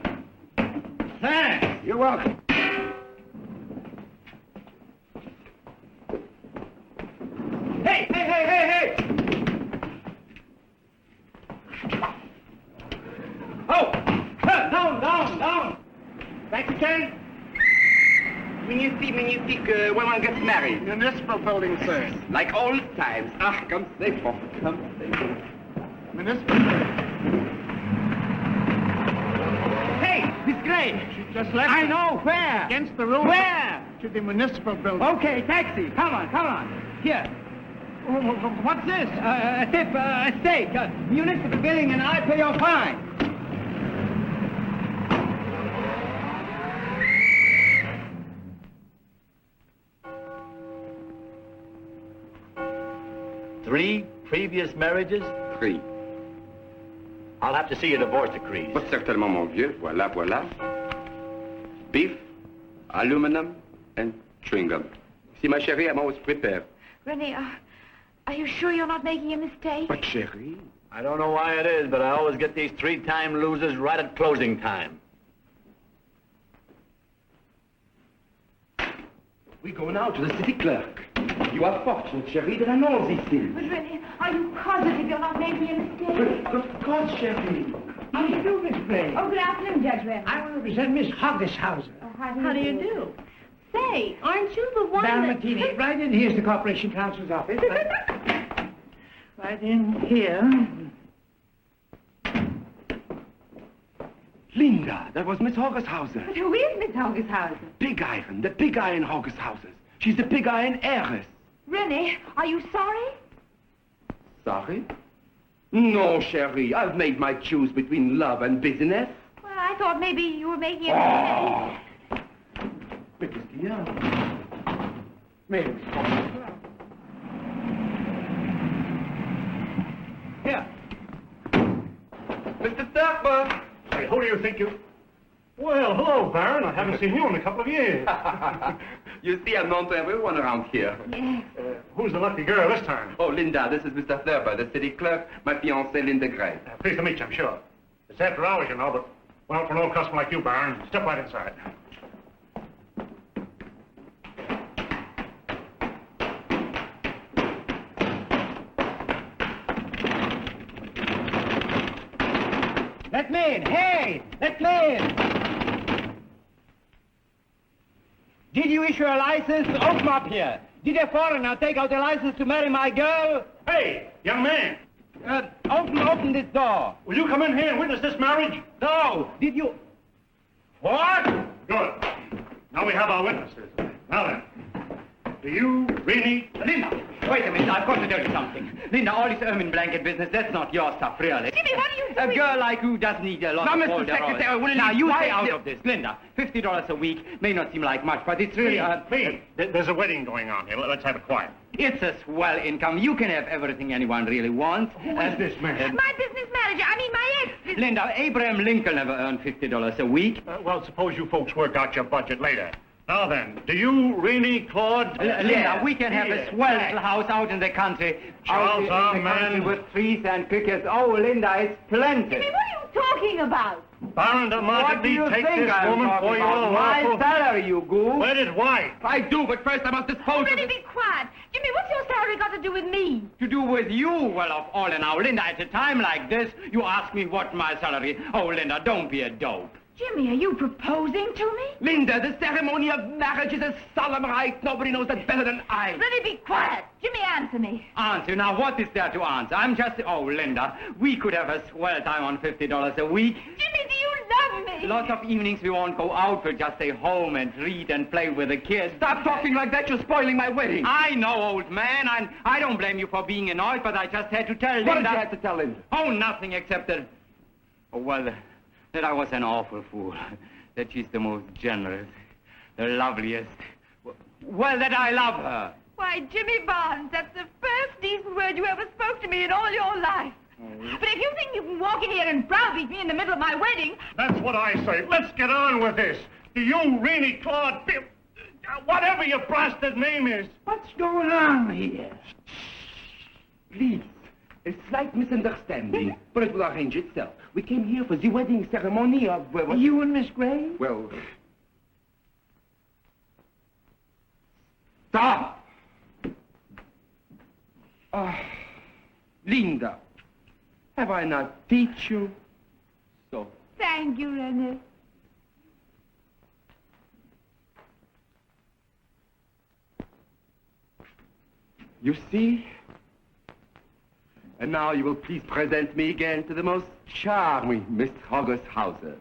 Thanks. You're welcome. Hey, hey, hey, hey, hey! Oh! Down, down, down! Taxi? Magnifique, when one gets married. Municipal building, sir. Like old times. Ah, comme c'est bon, comme c'est bon. Municipal. Hey, Miss Gray! She just left. I know, where? Against the rules. Where? To the municipal building. Okay, taxi, come on. Here. What's this? A tip, a steak, municipal billing, and I pay your fine. Three previous marriages? 3. I'll have to see your divorce decrees. But certainement, mon vieux. Voilà, voilà. Beef, aluminum, and chewing gum. See, ma chérie, I'm always prepared. Rennie, are you sure you're not making a mistake? But, chérie... I don't know why it is, but I always get these 3-time losers right at closing time. We go now to the city clerk. You are fortunate, chérie, that I know all these things. But Rennie, are you positive you're not making a mistake? But, of course, chérie. How do you do, Miss Gray? Oh, good afternoon, Judge Rennie. I represent Miss Hoggishauser. How do you do? Say, aren't you the one Martini, right in here's the Corporation Counsel's office. Right in here. Linda, that was Miss Hoggishauser. But who is Miss Hoggishauser? Pig Iron, the Pig Iron Hoggishauser. She's the Pig Iron heiress. Rennie, are you sorry? Sorry? No, chérie. I've made my choice between love and business. Well, I thought maybe you were making a mistake. Mais qu'est-ce qu'il y a? Mais... Here. Mr. Thurber! Hey, who do you think you... Well, hello, Baron. I haven't seen you in a couple of years. You see, I'm known to everyone around here. Yes. Who's the lucky girl this time? Oh, Linda, this is Mr. Thurber, the city clerk, my fiancée, Linda Gray. Pleased to meet you, I'm sure. It's after hours, you know, but... Well, for an old customer like you, Baron, step right inside. Let me in. Hey, let me in. Did you issue a license? Open up here. Did a foreigner take out a license to marry my girl? Hey, young man! Open this door. Will you come in here and witness this marriage? No! Did you... What? Good. Now we have our witnesses. Now then, do you really... Linda, wait a minute, I've got to tell you something. Linda, all this ermine blanket business, that's not your stuff, really. Jimmy, what are you doing? A girl like you does need a lot Now, of Mr. older Secretary, oil. will you Now, you quiet stay out the- of this. Linda, $50 a week may not seem like much, but it's really... Me. There's a wedding going on here. Let's have it quiet. It's a swell income. You can have everything anyone really wants. Who is this man? My business manager, my ex. Linda, Abraham Lincoln never earned $50 a week. Well, suppose you folks work out your budget later. Now then, do you really, Claude? Linda, we can have a swell little house out in the country. Charles, out in the country man. with trees and crickets. Oh, Linda, it's plenty. Jimmy, what are you talking about? Baron de What do you Montague, take think this I'm woman talking for your about? My lawful... salary, you goof. Wedded wife. I do, but first I must dispose of Really, it. be quiet. Jimmy, what's your salary got to do with me? To do with you? Well, of all in all, Linda, at a time like this, you ask me what my salary... Oh, Linda, don't be a dope. Jimmy, are you proposing to me? Linda, the ceremony of marriage is a solemn rite. Nobody knows that better than I. Really, be quiet. Jimmy, answer me. Answer? Now, what is there to answer? I'm just... Oh, Linda, we could have a swell time on $50 a week. Jimmy, do you love me? Lots of evenings we won't go out. We'll just stay home and read and play with the kids. Stop talking like that. You're spoiling my wedding. I know, old man, and I don't blame you for being annoyed, but I just had to tell Linda... What did you have to tell Linda? Oh, nothing except that... Oh, well, that I was an awful fool. That she's the most generous, the loveliest. Well, that I love her. Why, Jimmy Barnes, that's the first decent word you ever spoke to me in all your life. But if you think you can walk in here and browbeat me in the middle of my wedding... That's what I say. Let's get on with this. Do you really, Claude... Whatever your blasted name is. What's going on here? Please, a slight misunderstanding, but it will arrange itself. We came here for the wedding ceremony of... You and Miss Gray? Well... Stop! Linda, have I not teach you so? Thank you, René. You see? And now you will please present me again to the most charming Miss August Hauser.